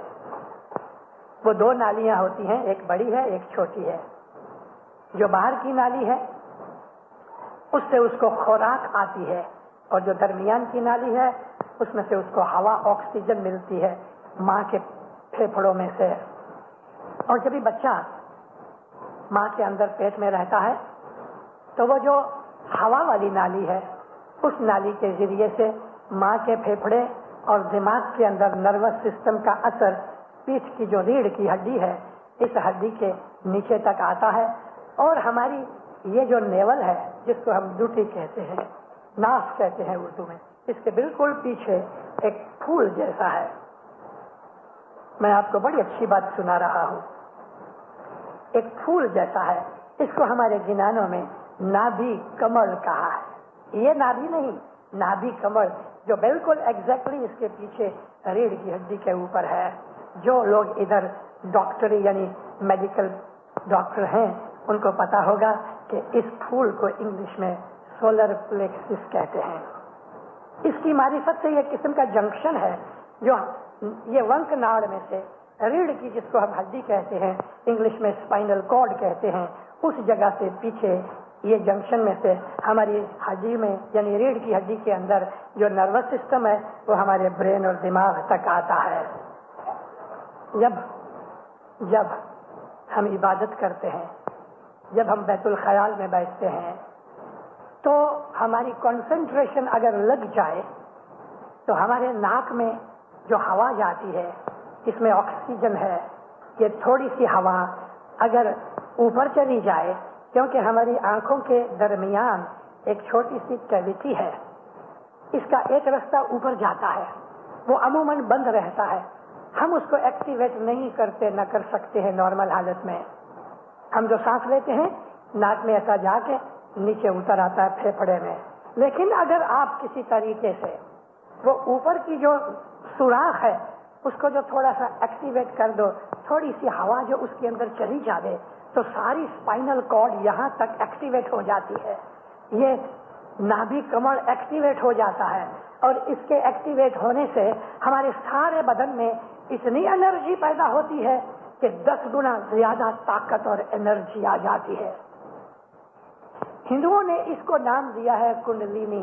B: وہ دو نالیاں ہوتی ہیں، ایک بڑی ہے ایک چھوٹی ہے۔ جو باہر کی نالی ہے اس سے اس کو خوراک آتی ہے، اور جو درمیان کی نالی ہے اس میں سے اس کو ہوا آکسیجن ملتی ہے ماں کے پھیپھڑوں میں سے۔ اور جب بھی بچہ ماں کے اندر پیٹ میں رہتا ہے تو وہ جو ہوا والی نالی ہے اس نالی کے ذریعے سے ماں کے پھیپھڑے اور دماغ کے اندر نروس سسٹم کا اثر پیٹھ کی جو ریڑھ کی ہڈی ہے اس ہڈی کے نیچے تک آتا ہے، اور ہماری یہ جو نیول ہے جس کو ہم ڈوٹی کہتے ہیں، ناف کہتے ہیں اردو میں، اس کے بالکل پیچھے ایک پھول جیسا ہے۔ میں آپ کو بڑی اچھی بات سنا رہا ہوں۔ ایک پھول جیسا ہے، اس کو ہمارے گنانوں میں نابھی کمل کہا ہے۔ یہ نابھی نہیں، نابھی کمل، جو بالکل ایگزیکٹلی اس کے پیچھے ریڑھ کی ہڈی کے اوپر ہے۔ جو لوگ ادھر ڈاکٹری یعنی میڈیکل ڈاکٹر ہیں ان کو پتا ہوگا کہ اس پھول کو انگلش میں سولر پلیکسس کہتے ہیں۔ اس کی معرفت سے یہ قسم کا جنکشن ہے جو یہ ونک ناڑ میں سے ریڑھ کی، جس کو ہم ہڈی کہتے ہیں، انگلش میں اسپائنل کارڈ کہتے ہیں، اس جگہ سے پیچھے یہ جنکشن میں سے ہماری ہڈی میں یعنی ریڑھ کی ہڈی کے اندر جو نروس سسٹم ہے وہ ہمارے برین اور دماغ تک آتا ہے۔ جب ہم عبادت کرتے ہیں، جب ہم بیت الخیال میں بیٹھتے ہیں تو ہماری کنسنٹریشن اگر لگ جائے تو ہمارے ناک میں جو ہوا جاتی ہے اس میں آکسیجن ہے، یہ تھوڑی سی ہوا اگر اوپر چلی جائے، کیونکہ ہماری آنکھوں کے درمیان ایک چھوٹی سی کیویٹی ہے، اس کا ایک رستہ اوپر جاتا ہے، وہ عموماً بند رہتا ہے، ہم اس کو ایکٹیویٹ نہیں کرتے، نہ کر سکتے ہیں نارمل حالت میں۔ ہم جو سانس لیتے ہیں ناک میں ایسا جا کے نیچے اتر آتا ہے پھیپھڑے میں، لیکن اگر آپ کسی طریقے سے وہ اوپر کی جو سوراخ ہے اس کو جو تھوڑا سا ایکٹیویٹ کر دو، تھوڑی سی ہوا جو اس کے اندر چلی جائے تو ساری اسپائنل کارڈ یہاں تک ایکٹیویٹ ہو جاتی ہے، یہ نابھی کمل ایکٹیویٹ ہو جاتا ہے، اور اس کے ایکٹیویٹ ہونے سے ہمارے سارے بدن میں اتنی انرجی پیدا ہوتی ہے کہ 10 گنا زیادہ طاقت اور انرجی آ جاتی ہے۔ ہندوؤں نے اس کو نام دیا ہے کنڈلینی،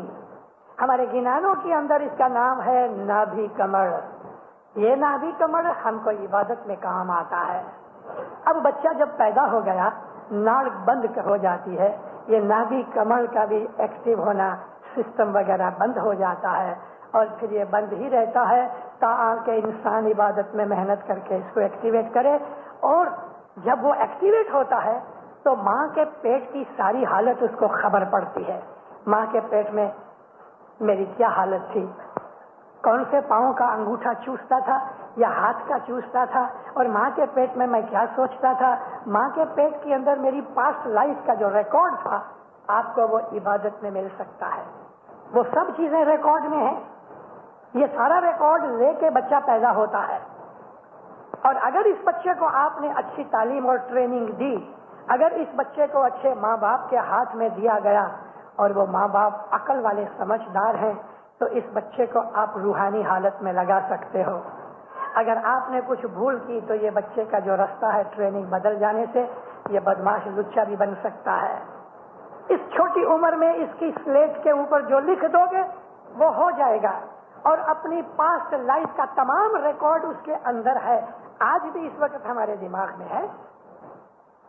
B: ہمارے گنانوں کے اندر اس کا نام ہے نابھی کمل۔ یہ نابھی کمل ہم کو عبادت میں کام آتا ہے۔ اب بچہ جب پیدا ہو گیا ناڑ بند ہو جاتی ہے، یہ نابھی کمل کا بھی ایکٹیو ہونا سسٹم وغیرہ بند ہو جاتا ہے، اور پھر یہ بند ہی رہتا ہے تاکہ کہ انسان عبادت میں محنت کر کے اس کو ایکٹیویٹ کرے، اور جب وہ ایکٹیویٹ ہوتا ہے تو ماں کے پیٹ کی ساری حالت اس کو خبر پڑتی ہے۔ ماں کے پیٹ میں میری کیا حالت تھی، کون سے پاؤں کا انگوٹھا چوستا تھا یا ہاتھ کا چوستا تھا، اور ماں کے پیٹ میں کیا سوچتا تھا، ماں کے پیٹ کے اندر میری پاسٹ لائف کا جو ریکارڈ تھا آپ کو وہ عبادت میں مل سکتا ہے۔ وہ سب چیزیں ریکارڈ میں ہیں، یہ سارا ریکارڈ لے کے بچہ پیدا ہوتا ہے، اور اگر اس بچے کو آپ نے اچھی تعلیم اور ٹریننگ دی، اگر اس بچے کو اچھے ماں باپ کے ہاتھ میں دیا گیا اور وہ ماں باپ عقل والے سمجھدار ہیں تو اس بچے کو آپ روحانی حالت میں لگا سکتے ہو۔ اگر آپ نے کچھ بھول کی تو یہ بچے کا جو رستہ ہے ٹریننگ بدل جانے سے یہ بدماش لچا بھی بن سکتا ہے۔ اس چھوٹی عمر میں اس کی سلیٹ کے اوپر جو لکھ دو گے وہ ہو جائے گا، اور اپنی پاسٹ لائف کا تمام ریکارڈ اس کے اندر ہے، آج بھی اس وقت ہمارے دماغ میں ہے۔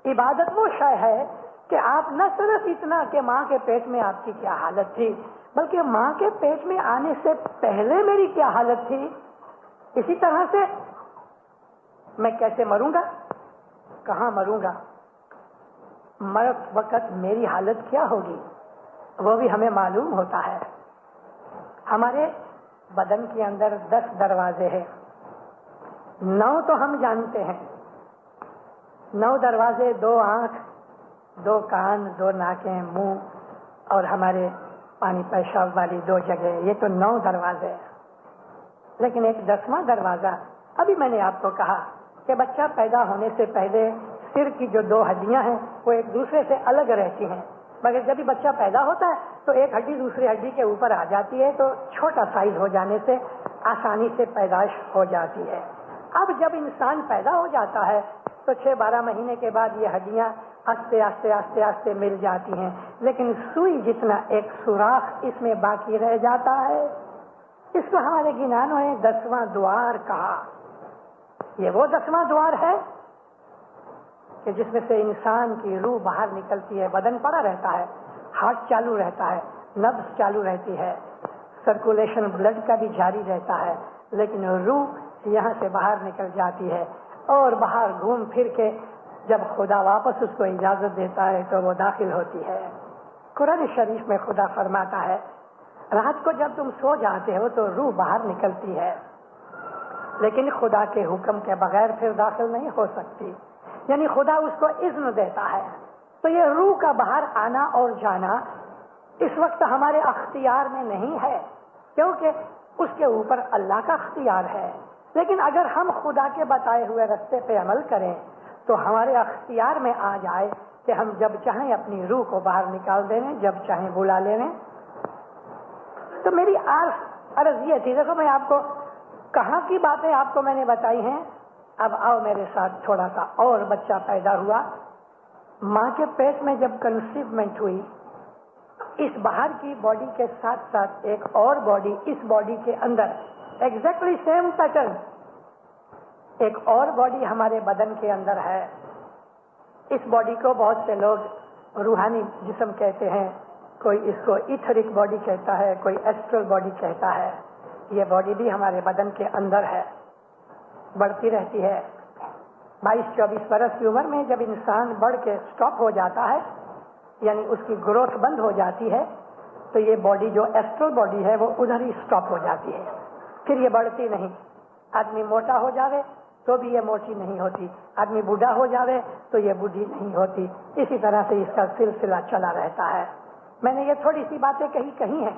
B: عبادت وہ شے ہے کہ آپ نہ صرف اتنا کہ ماں کے پیٹ میں آپ کی کیا حالت تھی، بلکہ ماں کے پیٹ میں آنے سے پہلے میری کیا حالت تھی، اسی طرح سے میں کیسے مروں گا، کہاں مروں گا، مرتے وقت میری حالت کیا ہوگی، وہ بھی ہمیں معلوم ہوتا ہے۔ ہمارے بدن کے اندر 10 دروازے ہیں، 9 تو ہم جانتے ہیں، 9 دروازے، 2 آنکھ، 2 کان، 2 ناکیں، منہ اور ہمارے پانی پیشاب والی 2 جگہ، یہ تو 9 دروازے ہیں۔ لیکن ایک 10واں دروازہ، ابھی میں نے آپ کو کہا کہ بچہ پیدا ہونے سے پہلے سر کی جو 2 ہڈیاں ہیں وہ ایک دوسرے سے الگ رہتی ہیں، مگر جب بھی بچہ پیدا ہوتا ہے تو ایک ہڈی دوسری ہڈی کے اوپر آ جاتی ہے، تو چھوٹا سائز ہو جانے سے آسانی سے پیدائش ہو جاتی ہے۔ اب جب انسان پیدا ہو جاتا ہے تو 6-12 مہینے کے بعد یہ ہڈیاں آہستہ آہستہ آہستہ آہستہ مل جاتی ہیں، لیکن سوئی جتنا ایک سوراخ اس میں باقی رہ جاتا ہے، اس کو ہمارے گنانوں نے 10واں دوار کہا۔ یہ وہ 10واں دوار ہے کہ جس میں سے انسان کی روح باہر نکلتی ہے، بدن پڑا رہتا ہے، ہارٹ چالو رہتا ہے، نبض چالو رہتی ہے، سرکولیشن بلڈ کا بھی جاری رہتا ہے، لیکن روح یہاں سے باہر نکل جاتی ہے اور باہر گھوم پھر کے جب خدا واپس اس کو اجازت دیتا ہے تو وہ داخل ہوتی ہے۔ قرآن شریف میں خدا فرماتا ہے، رات کو جب تم سو جاتے ہو تو روح باہر نکلتی ہے، لیکن خدا کے حکم کے بغیر پھر داخل نہیں ہو سکتی، یعنی خدا اس کو اذن دیتا ہے۔ تو یہ روح کا باہر آنا اور جانا اس وقت ہمارے اختیار میں نہیں ہے، کیونکہ اس کے اوپر اللہ کا اختیار ہے، لیکن اگر ہم خدا کے بتائے ہوئے راستے پہ عمل کریں تو ہمارے اختیار میں آ جائے کہ ہم جب چاہیں اپنی روح کو باہر نکال دیں، جب چاہیں بلا لیں۔ تو میری عرض یہ تھی، دیکھو میں آپ کو کہاں کی باتیں آپ کو میں نے بتائی ہیں، اب آؤ میرے ساتھ تھوڑا سا اور بچہ پیدا ہوا، ماں کے پیٹ میں جب کنسیومنٹ ہوئی، اس باہر کی باڈی کے ساتھ ساتھ ایک اور باڈی اس باڈی کے اندر ایگزیکٹلی سیم پیٹرن، ایک اور باڈی ہمارے بدن کے اندر ہے۔ اس باڈی کو بہت سے لوگ روحانی جسم کہتے ہیں، کوئی اس کو ایتھرک باڈی کہتا ہے، کوئی ایسٹرل باڈی کہتا ہے۔ یہ باڈی بھی ہمارے بدن کے اندر ہے، بڑھتی رہتی ہے۔ 22-24 برس کی عمر میں جب انسان بڑھ کے سٹاپ ہو جاتا ہے، یعنی اس کی گروتھ بند ہو جاتی ہے، تو یہ باڈی جو ایسٹرل باڈی ہے وہ ادھر ہی سٹاپ ہو جاتی ہے، پھر یہ بڑھتی نہیں۔ آدمی موٹا ہو جاوے تو بھی یہ موٹی نہیں ہوتی، آدمی بوڑھا ہو جاوے تو یہ بوڑھی نہیں ہوتی، اسی طرح سے اس کا سلسلہ چلا رہتا ہے۔ میں نے یہ تھوڑی سی باتیں کہی ہیں۔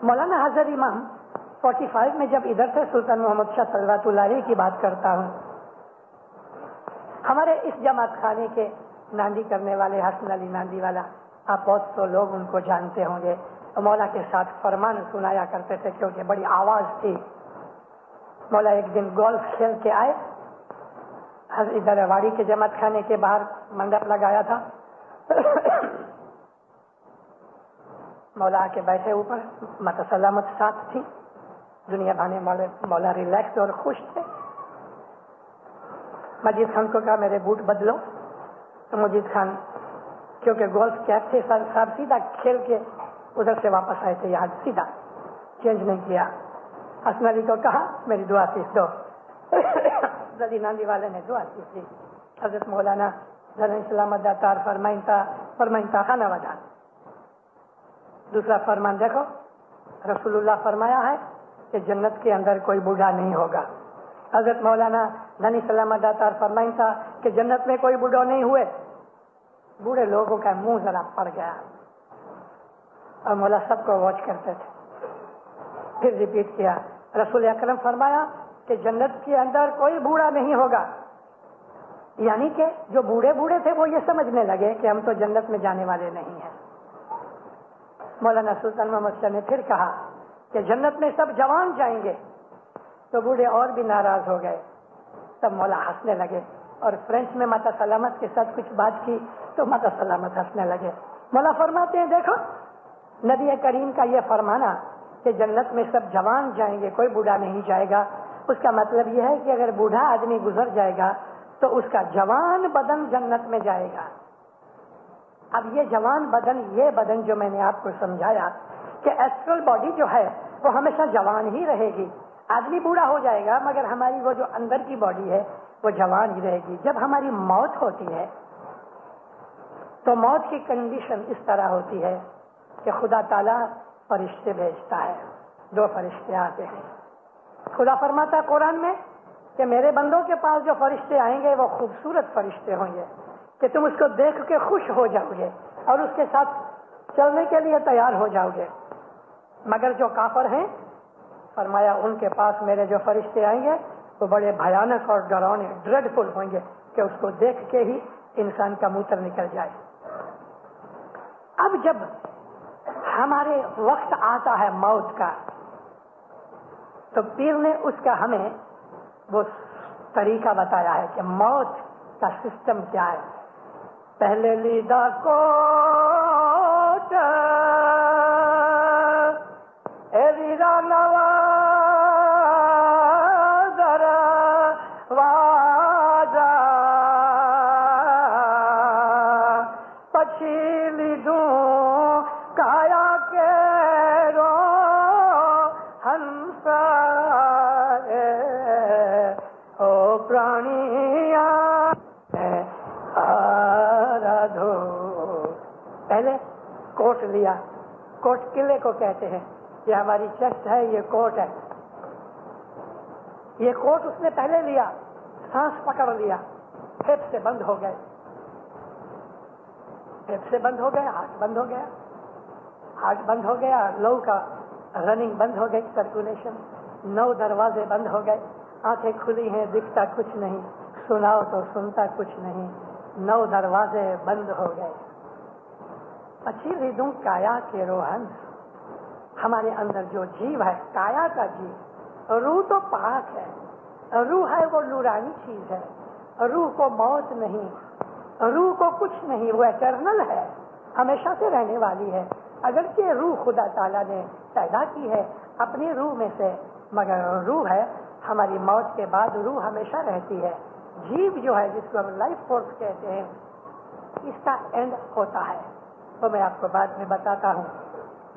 B: مولانا حضرت امام 45 میں جب ادھر سے سلطان محمد شاہ صلوات اللہ علیہ کی بات کرتا ہوں، ہمارے اس جماعت خانے کے ناندی کرنے والے حسن علی ناندی والا، آپ بہت سے لوگ ان کو جانتے ہوں گے، مولا کے ساتھ فرمان سنایا کرتے تھے کیونکہ بڑی آواز تھی۔ مولا ایک دن گولف کھیل کے آئے، ادھر واڑی کے جماعت خانے کے باہر منڈپ لگایا تھا، مولا آ کے بیٹھے اوپر، مت سلامت ساتھ تھی، دنیا بھانے مولا ریلیکس اور خوش تھے۔ مجید خان کو کہا میرے بوٹ بدلو، تو مجید خان کیونکہ گولف کیپ تھے صاحب سیدھا کھیل کے ادھر سے واپس آئے تھے، یہاں سیدھا چینج نہیں کیا۔ حسن علی کو کہا میری دعا سیکھ دو، زدی ناندی والے نے دعا سیکھ لی، حضرت مولانا زرن سلامت داتار فرمائنتا خانہ ودان۔ دوسرا فرمان دیکھو، رسول اللہ فرمایا ہے کہ جنت کے اندر کوئی بوڑھا نہیں ہوگا۔ حضرت مولانا دانی سلامت داتار فرمائنتا کہ جنت میں کوئی بوڑھا نہیں ہوئے، بوڑھے لوگوں کا منہ ذرا پڑ گیا، اور مولا سب کو واچ کرتے تھے۔ پھر ریپیٹ کیا، رسول اکرم فرمایا کہ جنت کے اندر کوئی بوڑھا نہیں ہوگا، یعنی کہ جو بوڑھے تھے وہ یہ سمجھنے لگے کہ ہم تو جنت میں جانے والے نہیں ہیں۔ مولانا سلطان محمد شاہ نے پھر کہا کہ جنت میں سب جوان جائیں گے، تو بوڑھے اور بھی ناراض ہو گئے۔ تب مولا ہنسنے لگے اور فرینچ میں ماتا سلامت کے ساتھ کچھ بات کی تو ماتا سلامت ہنسنے لگے۔ مولا فرماتے ہیں دیکھو، نبی کریم کا یہ فرمانا کہ جنت میں سب جوان جائیں گے، کوئی بوڑھا نہیں جائے گا، اس کا مطلب یہ ہے کہ اگر بوڑھا آدمی گزر جائے گا تو اس کا جوان بدن جنت میں جائے گا، اب یہ جوان بدن، یہ بدن جو میں نے آپ کو سمجھایا کہ ایسٹرل باڈی جو ہے وہ ہمیشہ جوان ہی رہے گی. آدمی بوڑھا ہو جائے گا مگر ہماری وہ جو اندر کی باڈی ہے وہ جوان ہی رہے گی. جب ہماری موت ہوتی ہے تو موت کی کنڈیشن اس طرح ہوتی ہے کہ خدا تعالیٰ فرشتے بھیجتا ہے. 2 فرشتے آتے ہیں. خدا فرماتا ہے قرآن میں کہ میرے بندوں کے پاس جو فرشتے آئیں گے وہ خوبصورت فرشتے ہوں گے کہ تم اس کو دیکھ کے خوش ہو جاؤ گے اور اس کے ساتھ چلنے کے لیے تیار ہو جاؤ گے. مگر جو کافر ہیں فرمایا ان کے پاس میرے جو فرشتے آئیں گے وہ بڑے بھیانک اور ڈراؤنے، ڈریڈ فل ہوں گے کہ اس کو دیکھ کے ہی انسان کا موتر نکل جائے. اب جب ہمارے وقت آتا ہے موت کا تو پیر نے اس کا ہمیں وہ طریقہ بتایا ہے کہ موت کا سسٹم کیا ہے. پہلے لیدہ کوٹ ایریرا نوازر واجا پچھی لیدوں کایا کے رو ہنسا او پرانیا آرادھو. پہلے کوٹ لیا. کوٹ قلعے کو کہتے ہیں. یہ ہماری چیسٹ ہے، یہ کوٹ ہے. یہ کوٹ اس نے پہلے لیا، سانس پکڑ لیا، پھیپ سے بند ہو گئے، پھیپ سے بند ہو گئے، ہارٹ بند ہو گیا، ہارٹ بند ہو گیا، لو کا رننگ بند ہو گئی، سرکولیشن. 9 دروازے بند ہو گئے. آنکھیں کھلی ہیں، دکھتا کچھ نہیں، سناؤ تو سنتا کچھ نہیں. 9 دروازے بند ہو گئے. اچھی ریدوں کایا کے روحن، ہمارے اندر جو جیو ہے کایا کا جیو. روح تو پاک ہے، روح ہے وہ نورانی چیز ہے. روح کو موت نہیں، روح کو کچھ نہیں، وہ ایٹرنل ہے، ہمیشہ سے رہنے والی ہے. اگرچہ روح خدا تعالیٰ نے پیدا کی ہے اپنی روح میں سے، مگر روح ہے ہماری موت کے بعد روح ہمیشہ رہتی ہے. جیو جو ہے جس کو ہم لائف فورس کہتے ہیں اس کا اینڈ ہوتا ہے، تو میں آپ کو بعد میں بتاتا ہوں.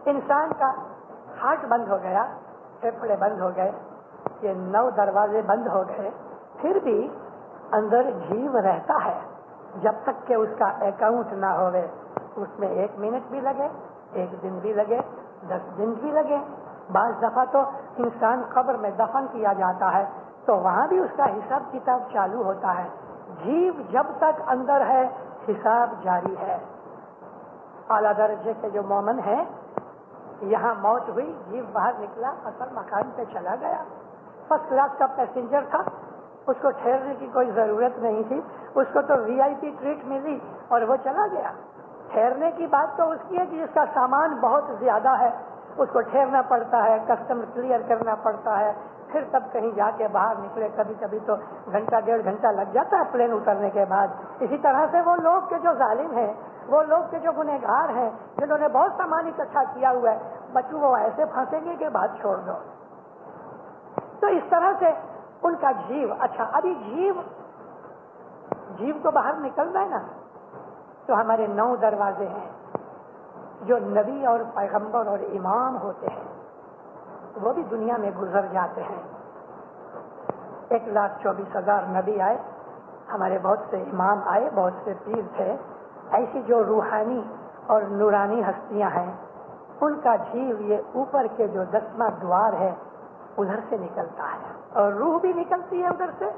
B: انسان کا ہارٹ بند ہو گیا، پھیپھڑے بند ہو گئے، یہ 9 دروازے بند ہو گئے، پھر بھی اندر جیو رہتا ہے جب تک کہ اس کا اکاؤنٹ نہ ہوئے. اس میں 1 منٹ بھی لگے، 1 دن بھی لگے، 10 دن بھی لگے. بعض دفعہ تو انسان قبر میں دفن کیا جاتا ہے تو وہاں بھی اس کا حساب کتاب چالو ہوتا ہے. جیو جب تک اندر ہے حساب جاری ہے. اعلیٰ درجے کے جو مومن ہیں، یہاں موت ہوئی، جیو باہر نکلا، اصل مکان پہ چلا گیا. فرسٹ کلاس کا پیسنجر تھا، اس کو ٹھہرنے کی کوئی ضرورت نہیں تھی، اس کو تو VIP ٹریٹ ملی اور وہ چلا گیا. ٹھہرنے کی بات تو اس کی ہے کہ جس کا سامان بہت زیادہ ہے اس کو ٹھہرنا پڑتا ہے، کسٹم کلیئر کرنا پڑتا ہے، پھر تب کہیں جا کے باہر نکلے. کبھی کبھی تو گھنٹہ 1.5 گھنٹہ لگ جاتا ہے پلین اترنے کے بعد. اسی طرح سے وہ لوگ کے جو ظالم ہیں، وہ لوگ کے جو گنہگار ہیں، جنہوں نے بہت سامان اکٹھا کیا ہوا ہے، بچوں وہ ایسے پھنسیں گے کہ بات چھوڑ دو. تو اس طرح سے ان کا جیو. اچھا ابھی جیو کو باہر نکلنا ہے نا، تو ہمارے 9 دروازے ہیں جو نبی اور پیغمبر اور امام ہوتے ہیں، وہ بھی دنیا میں گزر جاتے ہیں. 1,24,000 نبی آئے، ہمارے بہت سے امام آئے، بہت سے پیر تھے. ایسی جو روحانی اور نورانی ہستیاں ہیں ان کا جیو یہ اوپر کے جو 10واں دوار ہے ادھر سے نکلتا ہے، اور روح بھی نکلتی ہے ادھر سے،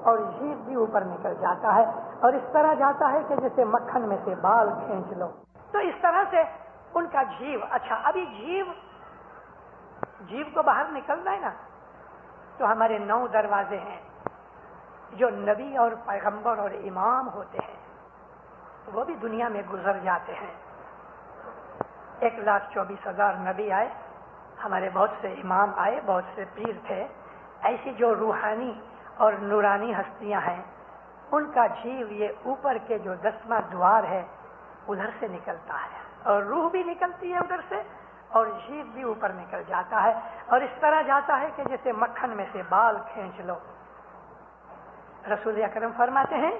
B: اور جیو بھی اوپر نکل جاتا ہے، اور اس طرح جاتا ہے کہ جیسے مکھن میں سے بال کھینچ لو. تو اس طرح سے ان کا جیو. اچھا ابھی جیو کو باہر نکلنا ہے نا، تو ہمارے 9 دروازے ہیں جو نبی اور پیغمبر اور امام ہوتے ہیں، وہ بھی دنیا میں گزر جاتے ہیں. 1,24,000 نبی آئے، ہمارے بہت سے امام آئے، بہت سے پیر تھے. ایسی جو روحانی اور نورانی ہستیاں ہیں ان کا جیو یہ اوپر کے جو 10واں دوار ہے ادھر سے نکلتا ہے، اور روح بھی نکلتی ہے ادھر سے، اور جیو بھی اوپر نکل جاتا ہے، اور اس طرح جاتا ہے کہ جیسے مکھن میں سے بال کھینچ لو. رسول اکرم فرماتے ہیں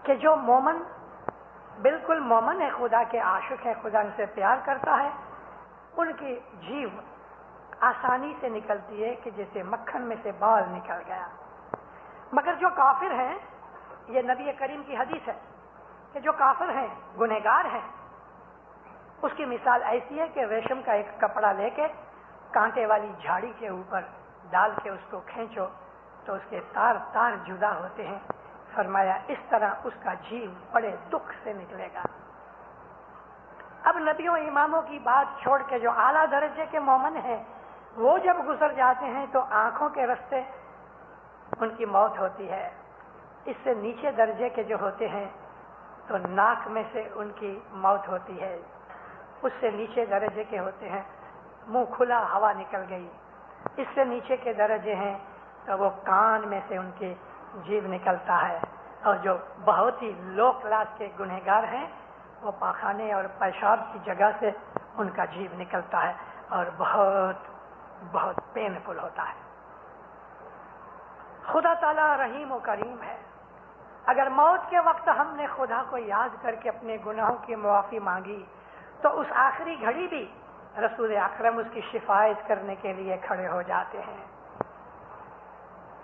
B: کہ جو مومن بالکل مومن ہے, خدا کے عاشق ہے, خدا ان سے پیار کرتا ہے, ان کی جیو آسانی سے نکلتی ہے کہ جیسے مکھن میں سے بال نکل گیا. مگر جو کافر ہیں, یہ نبی کریم کی حدیث ہے کہ جو کافر ہیں, گنہگار ہیں, اس کی مثال ایسی ہے کہ ریشم کا ایک کپڑا لے کے کانٹے والی جھاڑی کے اوپر ڈال کے اس کو کھینچو تو اس کے تار تار جدا ہوتے ہیں. فرمایا اس طرح اس کا جیو بڑے دکھ سے نکلے گا. اب نبیوں اماموں کی بات چھوڑ کے جو اعلیٰ درجے کے مومن ہیں, وہ جب گزر جاتے ہیں تو آنکھوں کے رستے ان کی موت ہوتی ہے. اس سے نیچے درجے کے جو ہوتے ہیں تو ناک میں سے ان کی موت ہوتی ہے. اس سے نیچے درجے کے ہوتے ہیں, منہ کھلا ہوا نکل گئی. اس سے نیچے کے درجے ہیں تو وہ کان میں سے ان کی جیو نکلتا ہے. اور جو بہت ہی لو کلاس کے گنہگار ہیں, وہ پاخانے اور پیشاب کی جگہ سے ان کا جیو نکلتا ہے اور بہت بہت پینفل ہوتا ہے. خدا تعالیٰ رحیم و کریم ہے. اگر موت کے وقت ہم نے خدا کو یاد کر کے اپنے گناہوں کی معافی مانگی تو اس آخری گھڑی بھی رسول اکرم اس کی شفاعت کرنے کے لیے کھڑے ہو جاتے ہیں.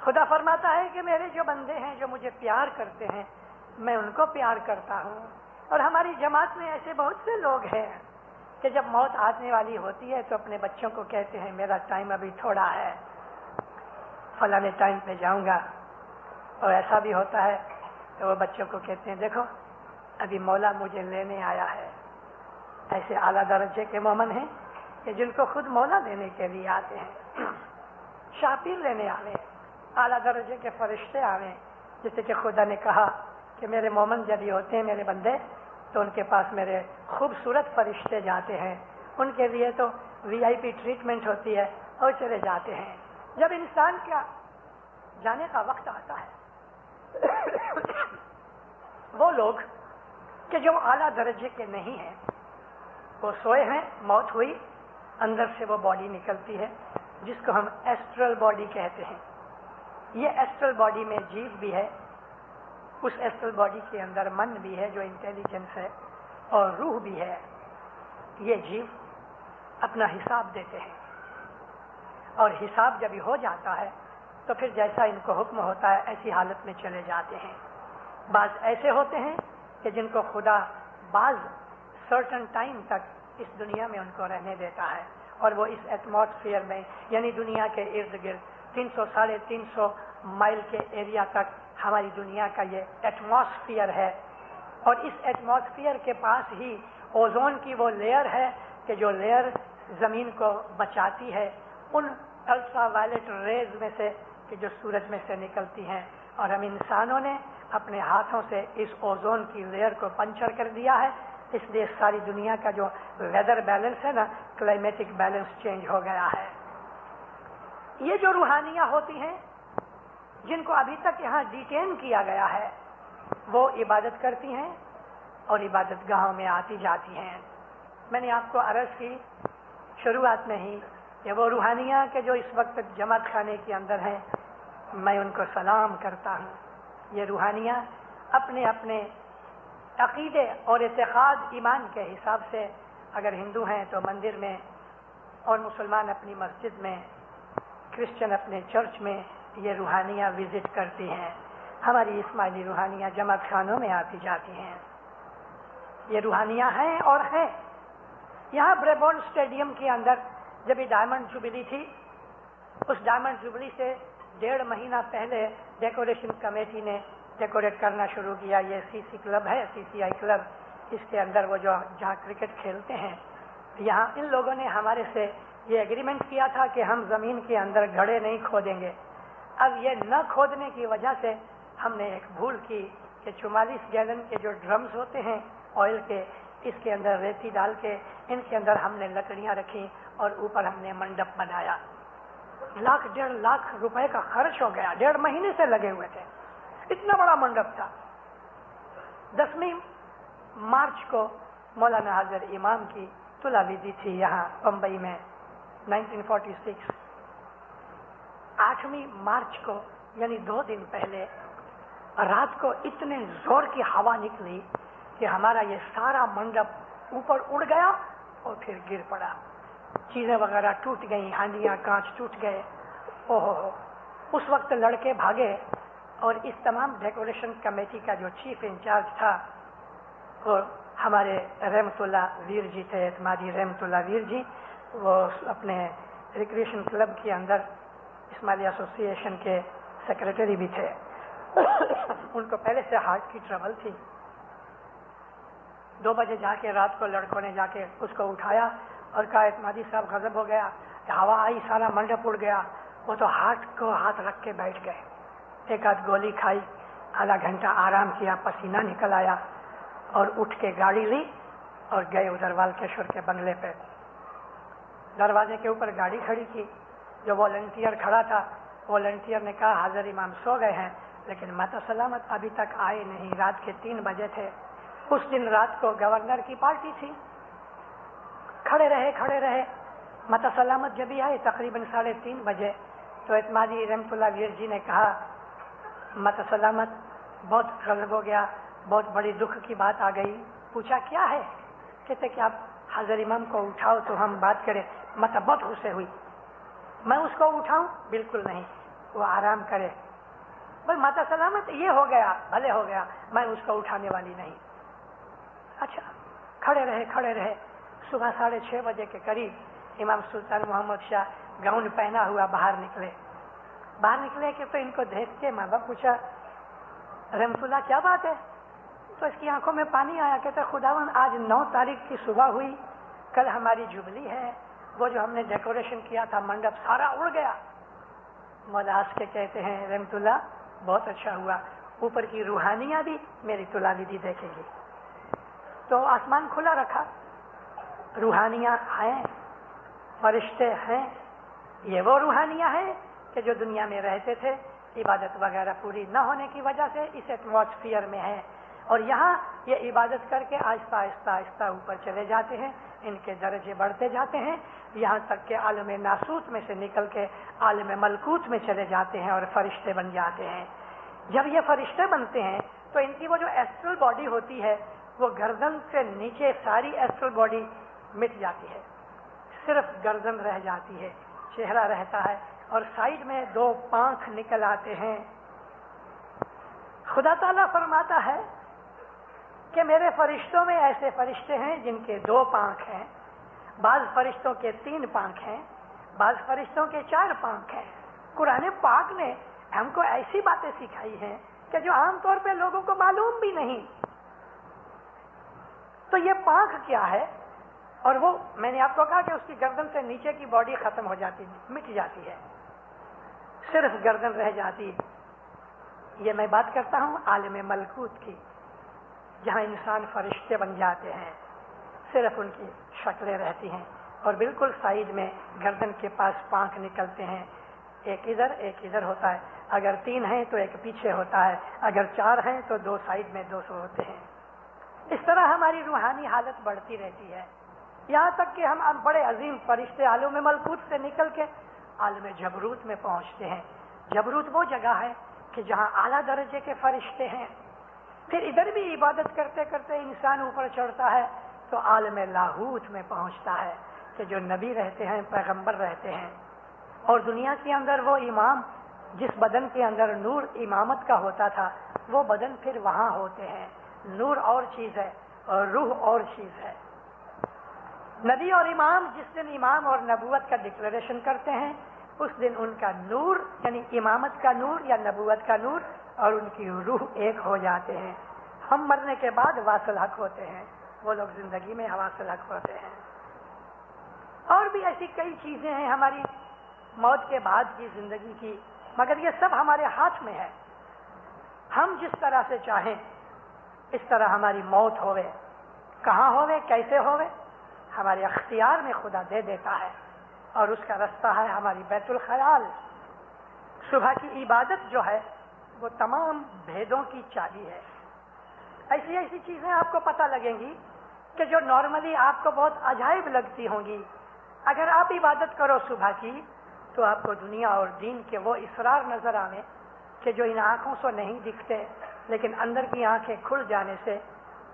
B: خدا فرماتا ہے کہ میرے جو بندے ہیں جو مجھے پیار کرتے ہیں میں ان کو پیار کرتا ہوں. اور ہماری جماعت میں ایسے بہت سے لوگ ہیں کہ جب موت آنے والی ہوتی ہے تو اپنے بچوں کو کہتے ہیں میرا ٹائم ابھی تھوڑا ہے, فلاں ٹائم پہ جاؤں گا. اور ایسا بھی ہوتا ہے کہ وہ بچوں کو کہتے ہیں دیکھو ابھی مولا مجھے لینے آیا ہے. ایسے اعلیٰ درجے کے مومن ہیں کہ جن کو خود مولا لینے کے لیے آتے ہیں, شاپیر لینے آوے, اعلیٰ درجے کے فرشتے آوے. جیسے کہ خدا نے کہا کہ میرے مومن جب یہ ہوتے ہیں میرے بندے تو ان کے پاس میرے خوبصورت فرشتے جاتے ہیں, ان کے لیے تو VIP ٹریٹمنٹ ہوتی ہے اور چلے جاتے ہیں. جب انسان کا جانے کا وقت آتا ہے وہ لوگ کہ جو اعلیٰ درجے کے نہیں ہیں وہ سوئے ہیں, موت ہوئی, اندر سے وہ باڈی نکلتی ہے جس کو ہم ایسٹرل باڈی کہتے ہیں. یہ ایسٹرل باڈی میں جیو بھی ہے, اس ایسٹرل باڈی کے اندر من بھی ہے جو انٹیلیجنس ہے, اور روح بھی ہے. یہ جیو اپنا حساب دیتے ہیں اور حساب جب ہو جاتا ہے تو پھر جیسا ان کو حکم ہوتا ہے ایسی حالت میں چلے جاتے ہیں. بعض ایسے ہوتے ہیں کہ جن کو خدا بعض سرٹن ٹائم تک اس دنیا میں ان کو رہنے دیتا ہے اور وہ اس ایٹماسفیئر میں یعنی دنیا کے ارد گرد 300-350 مائل کے ایریا تک ہماری دنیا کا یہ ایٹماسفیئر ہے. اور اس ایٹماسفیئر کے پاس ہی اوزون کی وہ لیئر ہے کہ جو لیئر زمین کو بچاتی ہے ان الٹرا وائلٹ ریز میں سے کہ جو سورج میں سے نکلتی ہیں. اور ہم انسانوں نے اپنے ہاتھوں سے اس اوزون کی لیئر کو پنچر کر دیا ہے, اس لیے ساری دنیا کا جو ویدر بیلنس ہے نا, کلائمیٹک بیلنس چینج ہو گیا ہے. یہ جو روحانیاں ہوتی ہیں جن کو ابھی تک یہاں ڈیٹین کیا گیا ہے وہ عبادت کرتی ہیں اور عبادت گاہوں میں آتی جاتی ہیں. میں نے آپ کو عرض کی شروعات میں ہی کہ وہ روحانیاں کہ جو اس وقت جماعت خانے کے اندر ہیں میں ان کو سلام کرتا ہوں. یہ روحانیاں اپنے اپنے عقیدے اور اعتقاد ایمان کے حساب سے اگر ہندو ہیں تو مندر میں, اور مسلمان اپنی مسجد میں, کرسچن اپنے چرچ میں یہ روحانیاں وزٹ کرتی ہیں. ہماری اسماعیلی روحانیاں جماعت خانوں میں آتی جاتی ہیں. یہ روحانیاں ہیں اور ہیں. یہاں بریبورن اسٹیڈیم کے اندر جب یہ ڈائمنڈ جوبلی تھی, اس ڈائمنڈ جوبلی سے 1.5 مہینہ پہلے ڈیکوریشن کمیٹی نے ڈیکوریٹ کرنا شروع کیا. یہ CC کلب ہے, CCI کلب, اس کے اندر وہ جو جہاں کرکٹ کھیلتے ہیں, یہاں ان لوگوں نے ہمارے سے یہ ایگریمنٹ کیا تھا کہ ہم زمین کے اندر گڑھے نہیں کھودیں گے. اب یہ نہ کھودنے کی وجہ سے ہم نے ایک بھول کی کہ 44 گیلن کے جو ڈرمز ہوتے ہیں آئل کے, اس کے اندر ریتی ڈال کے ان کے اندر ہم نے لکڑیاں رکھی اور اوپر ہم نے منڈپ بنایا. 1.5 لاکھ روپے کا خرچ ہو گیا, 1.5 مہینے سے لگے ہوئے تھے, اتنا بڑا منڈپ تھا. 10 مارچ کو مولانا حاضر امام کی طلعہ تھی یہاں بمبئی میں 1946. 8 مارچ کو یعنی 2 دن پہلے رات کو اتنے زور کی ہوا نکلی کہ ہمارا یہ سارا منڈپ اوپر اڑ گیا اور پھر گر پڑا، چیزیں وغیرہ ٹوٹ گئیں، ہانڈیاں کانچ ٹوٹ گئے. اوہ، اس وقت لڑکے بھاگے اور اس تمام ڈیکوریشن کمیٹی کا جو چیف انچارج تھا وہ ہمارے رحمت اللہ ویر جی تھے، اعتمادی رحمت اللہ ویر جی. وہ اپنے ریکریشن کلب کے اندر اسماعیلی ایسوسی ایشن کے سیکرٹری بھی تھے. ان کو پہلے سے ہارٹ کی ٹربل تھی. 2 بجے جا کے رات کو لڑکوں نے جا کے اس کو اٹھایا اور کہا اعتمادی صاحب غضب ہو گیا، ہوا آئی سارا منڈپ اڑ گیا. وہ تو ہارٹ کو ہاتھ رکھ کے بیٹھ گئے، ایک آدھ گولی کھائی، آدھا گھنٹہ آرام کیا، پسینہ نکل آیا اور اٹھ کے گاڑی لی اور گئے ادھر والکیشور کے بنگلے پہ. دروازے کے اوپر گاڑی کھڑی کی. جو والنٹیئر کھڑا تھا، والنٹیئر نے کہا حاضر امام سو گئے ہیں، لیکن ماتا سلامت ابھی تک آئے نہیں. رات کے 3 بجے تھے. اس دن رات کو گورنر کی پارٹی تھی. کھڑے رہے. ماتا سلامت جب ہی آئے تقریباً 3:30 بجے تو اعتمادی رحمت اللہ ویر جی نے کہا ماتا سلامت بہت غضب ہو گیا، بہت بڑی دکھ کی بات آ گئی. پوچھا کیا ہے؟ کہتے کہ آپ حاضر امام کو اٹھاؤ تو ہم بات کریں. ماتا بہت غصے ہوئی. میں اس کو اٹھاؤں؟ بالکل نہیں، وہ آرام کرے. بھائی ماتا سلامت یہ ہو گیا، بھلے ہو گیا، میں اس کو اٹھانے والی نہیں. اچھا، کھڑے رہے. صبح 6:30 بجے کے قریب امام سلطان محمد شاہ گاؤن پہنا ہوا باہر نکلے کہ تو ان کو دیکھ کے ماں باپ پوچھا رحمت اللہ کیا بات ہے؟ تو اس کی آنکھوں میں پانی آیا. کہتے خداوند آج 9 تاریخ کی صبح ہوئی، کل ہماری جبلی ہے، وہ جو ہم نے ڈیکوریشن کیا تھا منڈپ سارا اڑ گیا. مولا ہنس کے کہتے ہیں رحمت اللہ بہت اچھا ہوا، اوپر کی روحانیاں بھی میری طلا دیدی دیکھے گی. تو آسمان کھلا رکھا، روحانیاں ہیں، فرشتے ہیں. یہ وہ روحانیاں ہیں کہ جو دنیا میں رہتے تھے، عبادت وغیرہ پوری نہ ہونے کی وجہ سے اس ایٹماسفیئر میں ہیں، اور یہاں یہ عبادت کر کے آہستہ اوپر چلے جاتے ہیں. ان کے درجے بڑھتے جاتے ہیں یہاں تک کہ عالم ناسوت میں سے نکل کے عالم ملکوت میں چلے جاتے ہیں اور فرشتے بن جاتے ہیں. جب یہ فرشتے بنتے ہیں تو ان کی وہ جو ایسٹرل باڈی ہوتی ہے وہ گردن سے نیچے ساری ایسٹرل باڈی مٹ جاتی ہے، صرف گردن رہ جاتی ہے، چہرہ رہتا ہے اور سائیڈ میں 2 پانکھ نکل آتے ہیں. خدا تعالیٰ فرماتا ہے کہ میرے فرشتوں میں ایسے فرشتے ہیں جن کے 2 پانکھ ہیں، بعض فرشتوں کے 3 پانکھ ہیں، بعض فرشتوں کے 4 پانکھ ہیں. قرآن پاک نے ہم کو ایسی باتیں سکھائی ہیں کہ جو عام طور پہ لوگوں کو معلوم بھی نہیں. تو یہ پانکھ کیا ہے؟ اور وہ میں نے آپ کو کہا کہ اس کی گردن سے نیچے کی باڈی ختم ہو جاتی، مٹ جاتی ہے، صرف گردن رہ جاتی. یہ میں بات کرتا ہوں عالم ملکوت کی، جہاں انسان فرشتے بن جاتے ہیں، صرف ان کی شکلیں رہتی ہیں اور بالکل سائیڈ میں گردن کے پاس پانکھ نکلتے ہیں. ایک ادھر ہوتا ہے، اگر 3 ہیں تو ایک پیچھے ہوتا ہے، اگر 4 ہیں تو 2 سائیڈ میں 2 ہوتے ہیں. اس طرح ہماری روحانی حالت بڑھتی رہتی ہے یہاں تک کہ ہم بڑے عظیم فرشتے عالم ملکوت سے نکل کے عالم جبروت میں پہنچتے ہیں. جبروت وہ جگہ ہے کہ جہاں اعلیٰ درجے کے فرشتے ہیں. پھر ادھر بھی عبادت کرتے کرتے انسان اوپر چڑھتا ہے تو عالم لاہوت میں پہنچتا ہے کہ جو نبی رہتے ہیں، پیغمبر رہتے ہیں. اور دنیا کے اندر وہ امام جس بدن کے اندر نور امامت کا ہوتا تھا وہ بدن پھر وہاں ہوتے ہیں. نور اور چیز ہے اور روح اور چیز ہے. نبی اور امام جس دن امام اور نبوت کا ڈکلیریشن کرتے ہیں اس دن ان کا نور یعنی امامت کا نور یا نبوت کا نور اور ان کی روح ایک ہو جاتے ہیں. ہم مرنے کے بعد واصل حق ہوتے ہیں، وہ لوگ زندگی میں واصل حق ہوتے ہیں. اور بھی ایسی کئی چیزیں ہیں ہماری موت کے بعد کی زندگی کی، مگر یہ سب ہمارے ہاتھ میں ہے. ہم جس طرح سے چاہیں اس طرح ہماری موت ہوئے، کہاں ہوئے، کیسے ہوئے، ہمارے اختیار میں خدا دے دیتا ہے. اور اس کا رستہ ہے ہماری بیت الخیال. صبح کی عبادت جو ہے وہ تمام بھیدوں کی چابی ہے. ایسی چیزیں آپ کو پتہ لگیں گی کہ جو نارملی آپ کو بہت عجائب لگتی ہوں گی. اگر آپ عبادت کرو صبح کی تو آپ کو دنیا اور دین کے وہ اسرار نظر آنے کہ جو ان آنکھوں سے نہیں دکھتے، لیکن اندر کی آنکھیں کھل جانے سے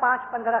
B: 5-15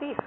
B: 30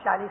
B: 40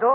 B: 2